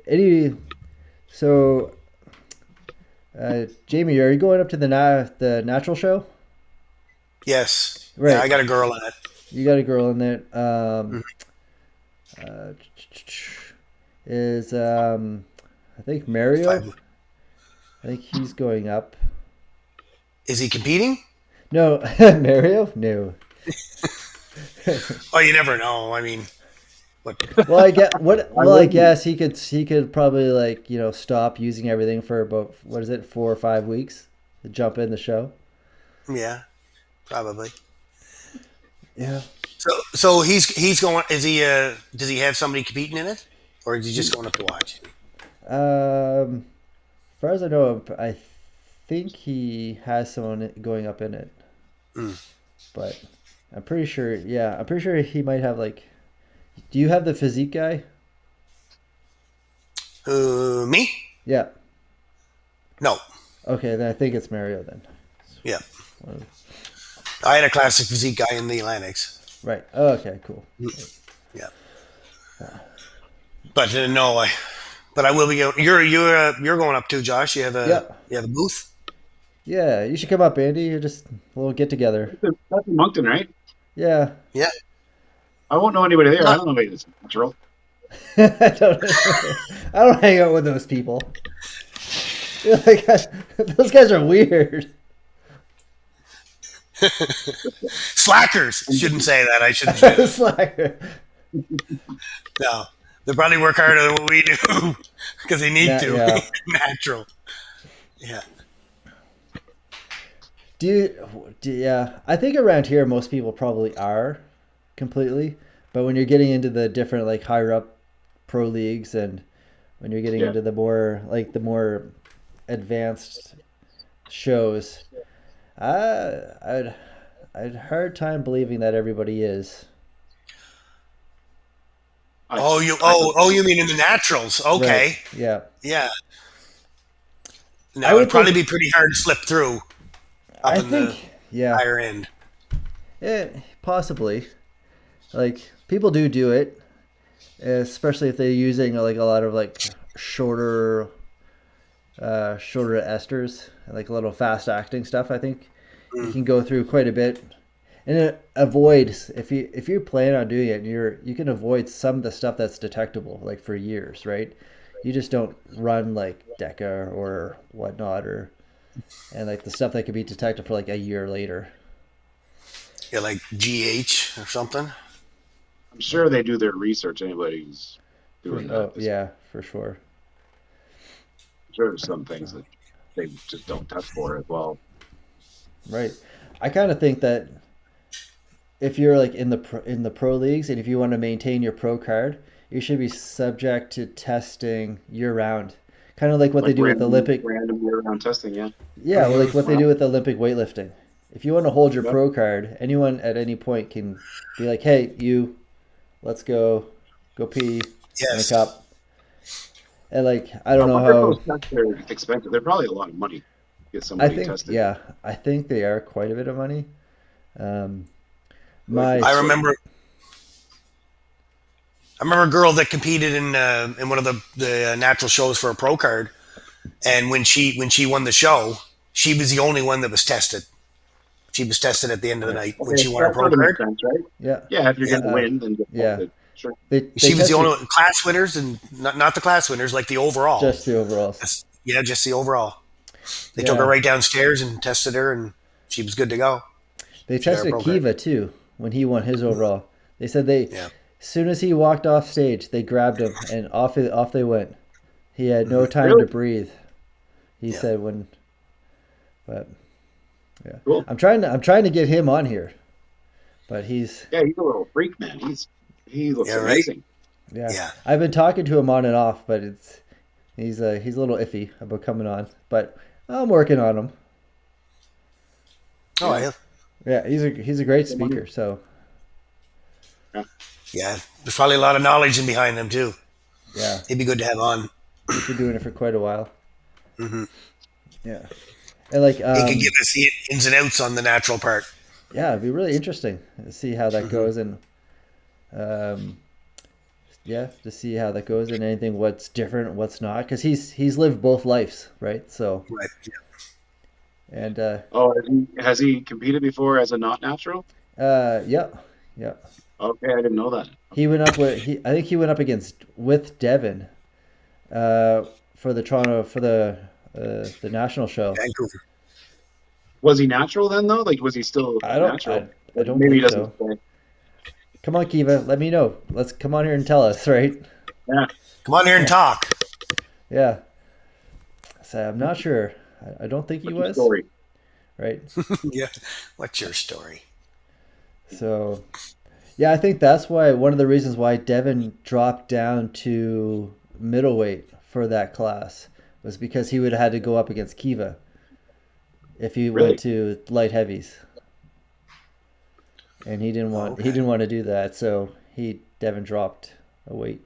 Any so Jamie, are you going up to the natural show? Yes. Right. Yeah, I got a girl in it. You got a girl in there. Mhm. Uh, is I think Mario. I think he's going up. Is he competing? No, Mario. No. Oh, you never know. I mean, what? Well, I get what. I Well, I wouldn't. guess he could probably stop using everything for about what is it 4 or 5 weeks to jump in the show. Yeah, probably. Yeah. So he's going. Is he? Does he have somebody competing in it, or is he just going up to watch? As far as I know, I think he has someone going up in it, Mm. but I'm pretty sure. Yeah, I'm pretty sure he might have Do you have the physique guy? Me? Yeah. No. Okay, then I think it's Mario then. Yeah. One I had a classic physique guy in the Atlantics. Right. Oh, okay. Cool. Yeah. But no, But I will be going. You're going up too, Josh. Yep. You have a booth. Yeah, you should come up, Andy. You're just a little get together. That's in Moncton, right? Yeah. Yeah. I won't know anybody there. No. I don't know anybody that's natural. I don't. I don't hang out with those people. Like, those guys are weird. Slackers. Shouldn't say that. I shouldn't say that. It's like, No. They probably work harder than what we do because they need to. yeah. Natural. Yeah. Yeah, I think around here most people probably are completely, but when you're getting into the different higher up pro leagues, and when you're getting Yeah. into the more advanced shows, I'd hard time believing that everybody is. You mean in the naturals? Okay. Right. Yeah. Yeah. I No, would it'd probably think- be pretty hard to slip through up I in the think yeah. higher end. Possibly. People do it. especially if they're using like a lot of like shorter shorter esters, like a little fast acting stuff. I think you Mm. can go through quite a bit, and it avoids if you plan on doing it, you can avoid some of the stuff that's detectable like for years, right? You just don't run like DECA or whatnot, or and like the stuff that could be detected for like a year later. Yeah, like GH or something. I'm sure they do their research. Anybody who's doing that, Oh just yeah, for sure. I'm sure there's some things that they just don't test for as well. Right. I kind of think that if you're like in the pro leagues and if you want to maintain your pro card, you should be subject to testing year round. Kind of like what they Like do with Olympic. random year-round testing. Yeah. Yeah, well, Hmm. like what they Wow. do with Olympic weightlifting. If you want to hold your Yep. pro card, anyone at any point can be like, "Hey, you, let's go pee in a Yes. cup." And like, I don't I know wonder if those how. tests are expensive. They're probably a lot of money to get I somebody think, tested. yeah, I think they are quite a bit of money. Um, Like my I it's like remember. I remember a girl that competed in one of the natural shows for a pro card, and when she won the show, she was the only one that was tested. She was tested at the end of the yeah, night when okay, she won her that pro sort of card. makes sense, right? yeah, Yeah, if you're Yeah, gonna uh, win, then get yeah. tested. Sure. They she was the tested only class winners, and not the class winners, like the overall. just the overalls. Yeah, just the overall. They took her Yeah, right downstairs and tested her, and she was good to go. they She got her tested pro card. Kiva too when he won his overall. They said they, Yeah. as soon as he walked off stage, they grabbed him and off they went. He had no Hmm. time to Really? breathe. He Yeah. said when, but yeah, Cool. I'm trying to get him on here, but he's Yeah, he's a little freak, man. He looks Yeah. Right. amazing. yeah. Yeah. I've been talking to him on and off, but he's a little iffy about coming on, but I'm working on him. Oh, Yeah. yeah. Yeah, he's a great The money. speaker, so Yeah. Yeah. There's probably a lot of knowledge in behind them too. yeah, He'd be good to have on. he's been doing it for quite a while. Hmm. Yeah, and like He could give us the ins and outs on the natural part. yeah, it'd be really interesting to see how that Hmm. goes, and um, yeah, to see how that goes, and anything what's different, what's not, because he's lived both lives, right? So Right. and Oh, has he competed before as a not natural? yeah, yeah, Okay, I didn't know that. he went up with he I think he went up against with Devin, uh, for the Toronto for the national show. Vancouver. Was he natural then, though? Like, was he still I don't natural? I Or don't maybe he think doesn't so. say. Come on, Kiva, let me know. Let's come on here and tell us, right? Yeah, Come on here and talk. Yeah. So I'm not sure. I don't think he what's your was, story? right? Yeah. What's your story? So yeah, I think that's why one of the reasons why Devin dropped down to middleweight for that class was because he would have had to go up against Kiva if he went Really? to light heavies, and Oh, he okay. didn't want to do that, so Devin dropped a weight.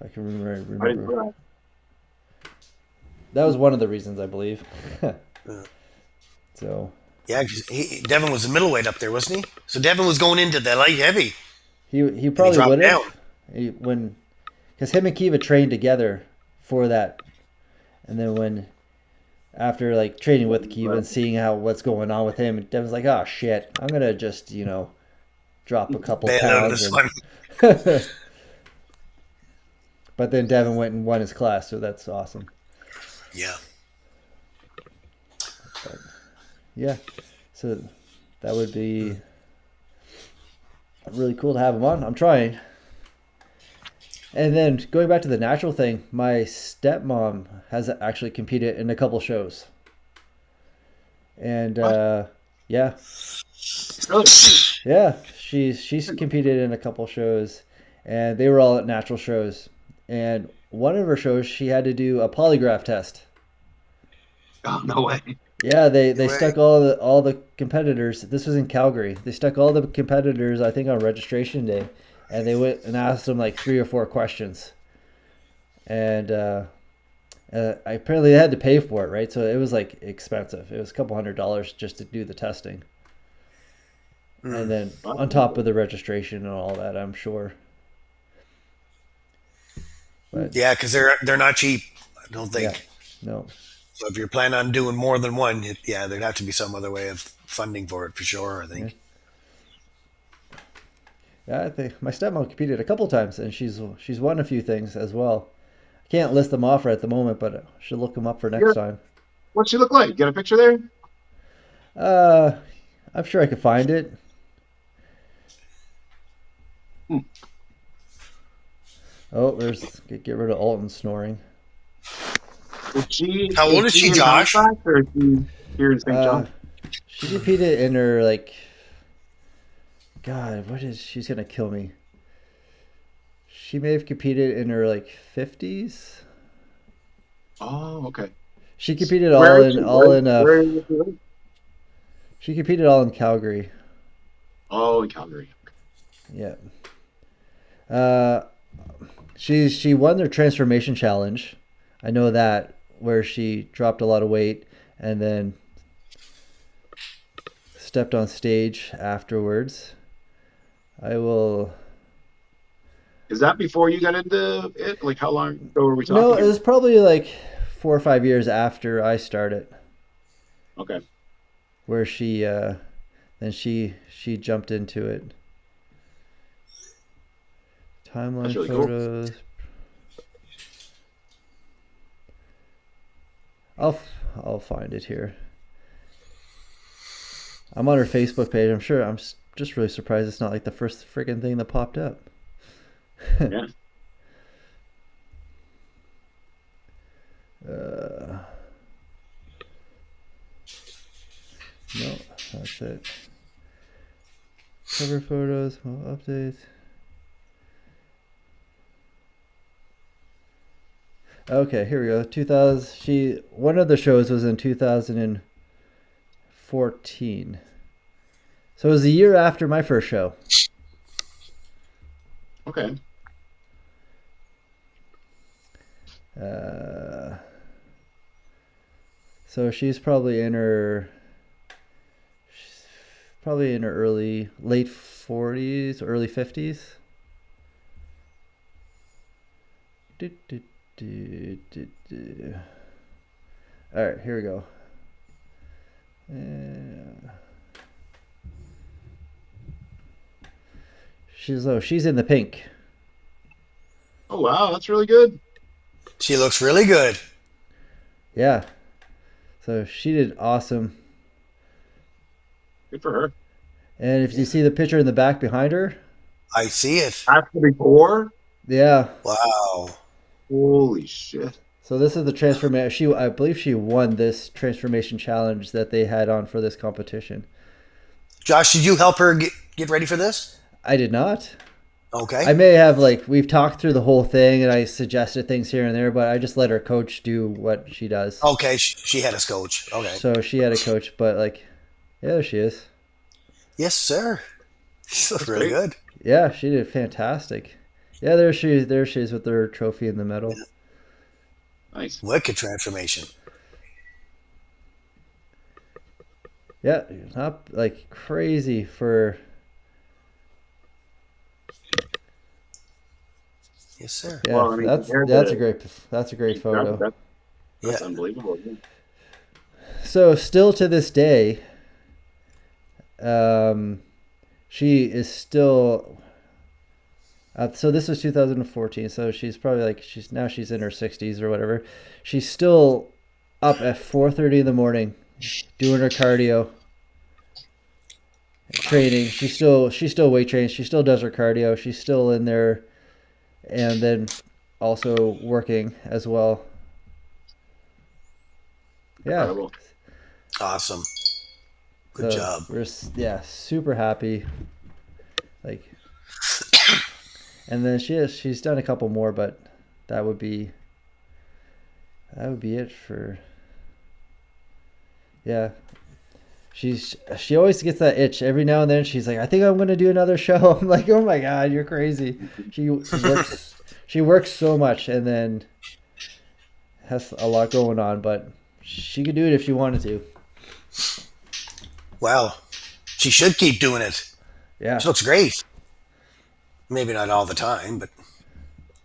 If I can I didn't remember. know That was one of the reasons, I believe. Uh, So Yeah, 'cause Devin was a middleweight up there, wasn't he? So Devin was going into the light heavy, he and he probably dropped would have down. when because him and Kiva trained together for that, and then when after like training with Kiva and that. seeing how what's going on with him, Devin's like, oh shit, I'm gonna just drop a couple Bail out of pounds this and. one. But then Devin went and won his class, so that's awesome. Yeah. But yeah, so that would be really cool to have him on. I'm trying. And then going back to the natural thing, my stepmom has actually competed in a couple shows. And What? yeah, Really? yeah, she's competed in a couple shows, and they were all at natural shows. And one of her shows, she had to do a polygraph test. Oh, no way. Yeah, they Right. stuck all the competitors. This was in Calgary. They stuck all the competitors, I think, on registration day, and they went and asked them like 3 or 4 questions. And apparently they had to pay for it, right? So it was like expensive. It was a couple $100 just to do the testing, and Mm. then Wow. on top of the registration and all that, I'm sure. But Yeah, because they're not cheap. I don't yeah, think. no. So if you're planning on doing more than one, yeah, there'd have to be some other way of funding for it for sure. I Yeah. think. Yeah, I think my stepmom competed a couple times, and she's won a few things as well. I can't list them off right at the moment, but I should look them up for next Yeah. time. What's she look like? Get a picture there? Uh, I'm sure I could find it. Hmm. Oh, there's get rid of Alton snoring. How old is she, in Josh? Halifax or is she here in St. Uh, John? she competed in her like, God, what is she's gonna kill me? She may have competed in her like 50s. Oh, okay. She competed Where is she? Where is she? she competed all in Calgary. Oh, in Calgary. Yeah. Uh, she won their transformation challenge. I know that where she dropped a lot of weight and then stepped on stage afterwards. I will. Is that before you got into it? Like, how long ago were we No, talking it here? was probably like 4 or 5 years after I started, Okay. where then she jumped into it. That's Timeline really cool. photos. I'll find it here. I'm on her Facebook page. I'm sure. Just really surprised it's not like the first friggin' thing that popped up. Yeah. Uh, no, that's it. Cover photos, well, updates. Okay, here we go. 2000. One of the shows was in 2014. So it was a year after my first show. Okay. So she's probably in her late 40s, early 50s. Do, do, do, do, do. All right, here we go. She's in the pink. Oh, wow. That's really good. She looks really good. Yeah. So she did awesome. Good for her. And if you see the picture in the back behind her, I see it. After before? yeah. Wow. Holy shit. So this is the transformation. I believe she won this transformation challenge that they had on for this competition. Josh, did you help her get ready for this? I did not. Okay. I may have we've talked through the whole thing and I suggested things here and there, but I just let her coach do what she does. Okay, she had a coach. Okay. So she had a coach, but yeah, there she is. Yes, sir. She looks really good. Yeah, she did fantastic. Yeah, there she is with her trophy and the medal. Nice. Wicked transformation. Yeah, not crazy for. Yes, sir. Yeah, Well, I mean, that's compared a to- great photo. That's Yeah. unbelievable. Yeah. So still to this day, she is still. So this was 2014. So she's probably she's in her 60s or whatever. She's still up at 4:30 in the morning, doing her cardio, training. She still weight trains. She still does her cardio. She's still in there, and then also working as well. Yeah. Incredible. Awesome. Good job. We're super happy. And then she's done a couple more, but that would be it for. Yeah. She always gets that itch every now and then. She's like, I think I'm gonna do another show. I'm like, oh my god, you're crazy. She works so much and then has a lot going on, but she could do it if she wanted to. Well, she should keep doing it. Yeah. She looks great. Maybe not all the time, but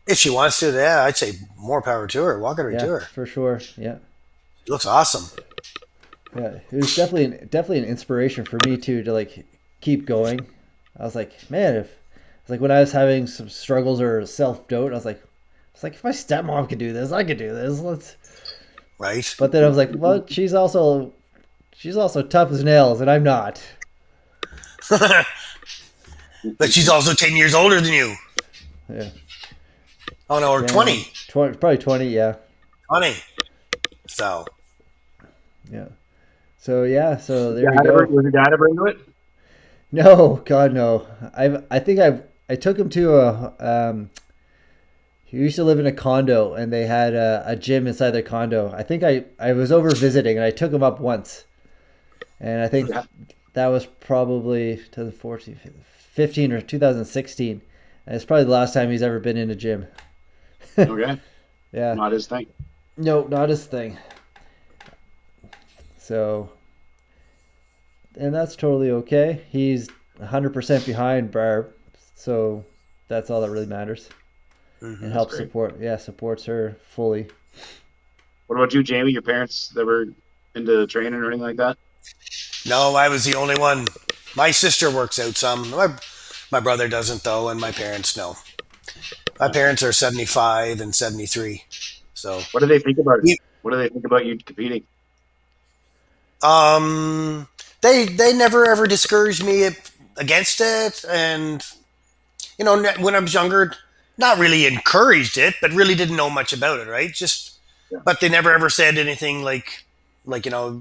If she wants to, yeah, I'd say more power to her. Walk her Yeah, to her. for sure. Yeah. She looks awesome. Yeah, it was definitely an inspiration for me too to like keep going. I was like, man, if it's like when I was having some struggles or self doubt, I was like, if my stepmom could do this, I could do this. Let's. Right? But then I was like, well, she's also tough as nails, and I'm not. But she's also 10 years older than you. Yeah, Oh, no, or yeah, 20. 20, probably 20. Yeah, 20. So, yeah. So yeah, so there you Dad ever, go. was your dad ever into it? No, God, no. I took him to a he used to live in a condo, and they had a gym inside their condo. I think I was over visiting, and I took him up once, and I think Yeah. that was probably 2014, 15 or 2016. And it's probably the last time he's ever been in a gym. Okay. Yeah, Not his thing. no, not his thing. So, and that's totally okay. He's 100% behind Barb, so that's all that really matters. And helps great. supports her fully. What about you, Jamie? Your parents ever into training or anything like that? no, I was the only one. My sister works out some. My brother doesn't, though, and my parents, no. My parents are 75 and 73. So, What do they think about it? we- What do they think about you competing? they never ever discouraged me against it. And, when I was younger, not really encouraged it, but really didn't know much about it, right? Yeah. But they never ever said anything like,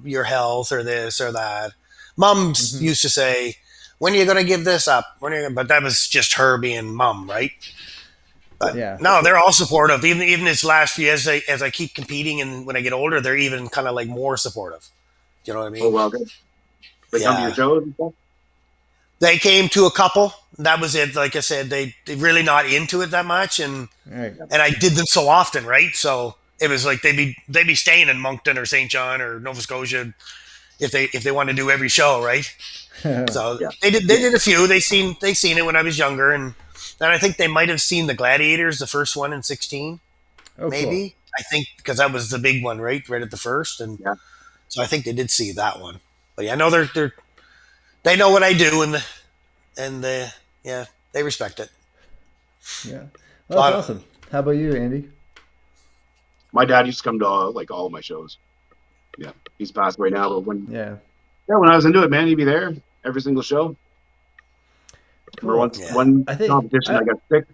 your health or this or that. Mums used to say, when are you going to give this up? But that was just her being mum, right? But Yeah. no, they're all supportive. Even this last year, as I keep competing, and when I get older, they're even kind of like more supportive. You know what I Oh, mean? well, good. They come to your Yeah. shows and stuff? They came to a couple. That was it. Like I said, they really not into it that much, and All right. I did them so often, right? So it was like they'd be staying in Moncton or St. John or Nova Scotia if they want to do every show, right? So Yeah. they did a few. They seen it when I was younger, and then I think they might have seen the Gladiators, the first one in 16, Oh, maybe. I think because that was the big one, right at the first, and Yeah. so I think they did see that one. But yeah, no, they know what I do, and yeah, they respect it. cool. Yeah. A Well, lot that's of, awesome. How about you, Andy? My dad used to come to all of my shows. Yeah. He's passed away now, but Yeah. when I was into it, man, he'd be there every single show. Remember Cool. Yeah. one I think competition I got sick.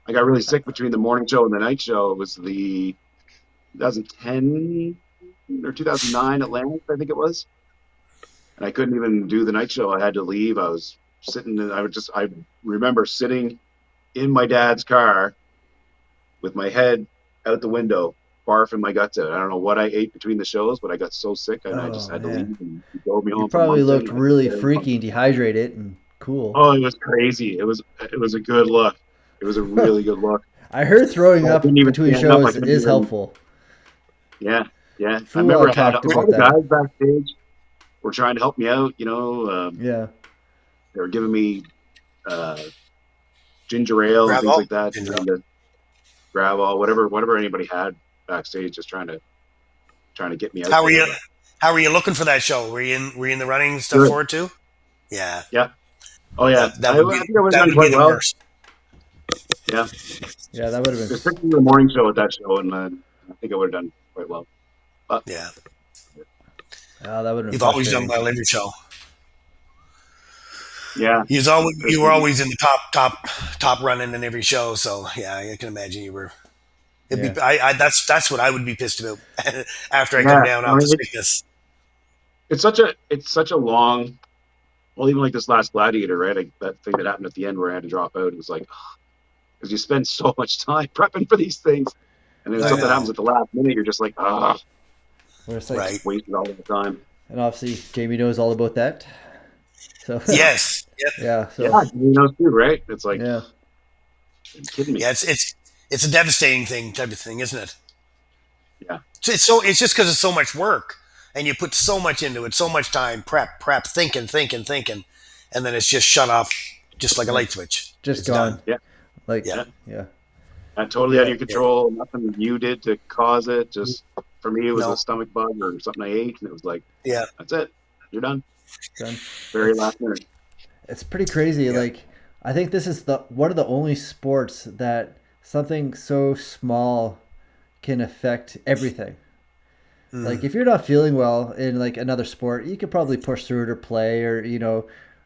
I got really sick between the morning show and the night show. It was the 2010 or 2009 Atlantic, I think it was. And I couldn't even do the night show. I had to leave. I was sitting and I remember sitting in my dad's car with my head out the window, barfing my guts out. I don't know what I ate between the shows, but I got so sick and I just Oh had to man, leave, and he drove me you home from probably Moncton. looked really freaky and dehydrated and cool. Oh, it was crazy. It was a good look. It was a really good look. I heard throwing I up couldn't even between stand up. I shows couldn't is even. helpful. Yeah, yeah. I Full remember I had talked all about the that. guys backstage were trying to help me out. Yeah. They were giving me ginger ale and things Bravo. like that, Ginger trying to grab all whatever anybody had backstage, just trying to get me out how were there. you? But How were you looking for that show? Were you in the running stuff good. for it too? Yeah, Yeah. Oh yeah. that I would be think I would have that done would be quite the well. worst. Yeah. Yeah, that would have There's been. particularly the morning show at that show, and I think I would have done quite well. But Yeah, Oh, that would have been you've always done frustrating. well every show. yeah, You were always in the top running in every show. So yeah, I can imagine you were. It'd Yeah. be, that's what I would be pissed about after I come yeah. down I off the mean, sickness. it's such a long. Well, even like this last Gladiator, right? That thing that happened at the end where I had to drop out. It was like, because you spend so much time prepping for these things, and then I something know, happens at the last minute, you're just like, Where it's like, right? wasted all the time. and obviously Jamie knows all about that. So Yes, yep. yeah. So Yeah, you know too, right? It's like, yeah. are you kidding me? Yeah. It's a devastating type of thing, isn't it? Yeah, It's just because it's so much work, and you put so much into it, so much time, prep, thinking, and then it's just shut off, just like a light switch. Just It's gone. done. yeah. Like Yeah. yeah. Totally Yeah. out of your control. Nothing you did to cause it. Just for me, it was No. a stomach bug or something I ate, and it was like, Yeah. that's it. You're done. Done. Very It's last minute. it's pretty crazy. Yeah. Like I think this is the one of the only sports that something so small can affect everything. Like if you're not feeling well in like another sport, you could probably push through it or play or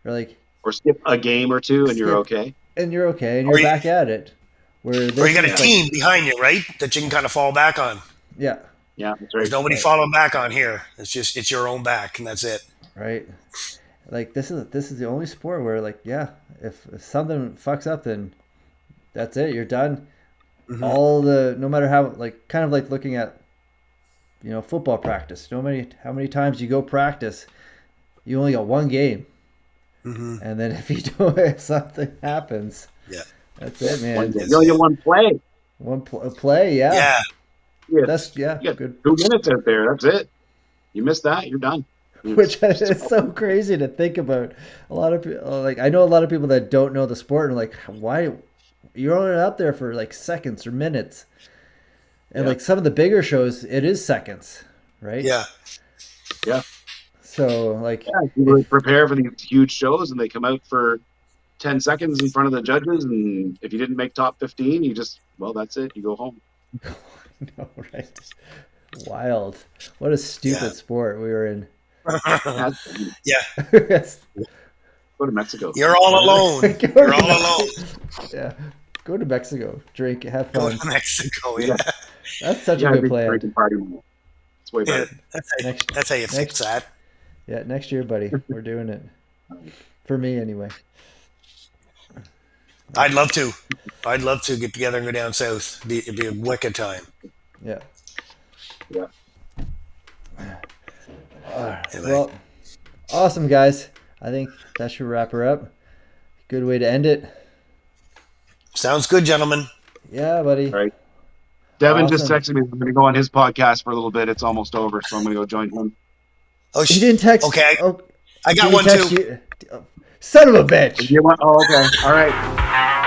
or like Or skip a game or two, and you're skip okay. and you're okay and Or you're you, back at it. Where or you this got a is like team behind you, right? That you can kind of fall back on. yeah, Yeah, that's There's right. nobody falling back on here. It's your own back, and that's it. right. Like this is the only sport where like yeah, if something fucks up then that's it, you're done. All the no matter how like kind of like looking at football practice. How many times you go practice, you only got one game, and then if you don't, if something happens, Yeah. that's it, One man. game. You only get one play. One play, yeah. Yeah. That's yeah, You got good. 2 minutes out there. That's it. You miss that, you're done. Which is so crazy to think about. A lot of people, like I know a lot of people that don't know the sport and like why you're only out there for like seconds or minutes, and Yeah. like some of the bigger shows, it is seconds, right? Yeah. Yeah. So like Yeah, people prepare for these huge shows, and they come out for 10 seconds in front of the judges, and if you didn't make top 15, you just, well, that's it. You go home. no, right? Wild. What a stupid Yeah. sport we were in. Yeah. Yes. Go to Mexico. You're all alone. Go You're to all Mexico. alone. Yeah. Go to Mexico, drink, have Go fun. to Mexico. Yeah. Yeah. That's such Yeah, a good big plan. drinking party moment. It's way Yeah. better. That's how you fix that. Yeah, next year, buddy. We're doing it. For me, anyway. I'd love to. I'd love to get together and go down south. It'd be a wicked time. Yeah. Yeah. Anyway. Well, awesome, guys. I think that should wrap her up. Good way to end it. Sounds good, gentlemen. Yeah, buddy. All right. Devin just Awesome. texted me. I'm going to go on his podcast for a little bit. It's almost over, so I'm going to go join him. Oh, He didn't text. Okay, Oh, I he got didn't one text too. you. Son of a bitch. You want? Oh, okay. All right.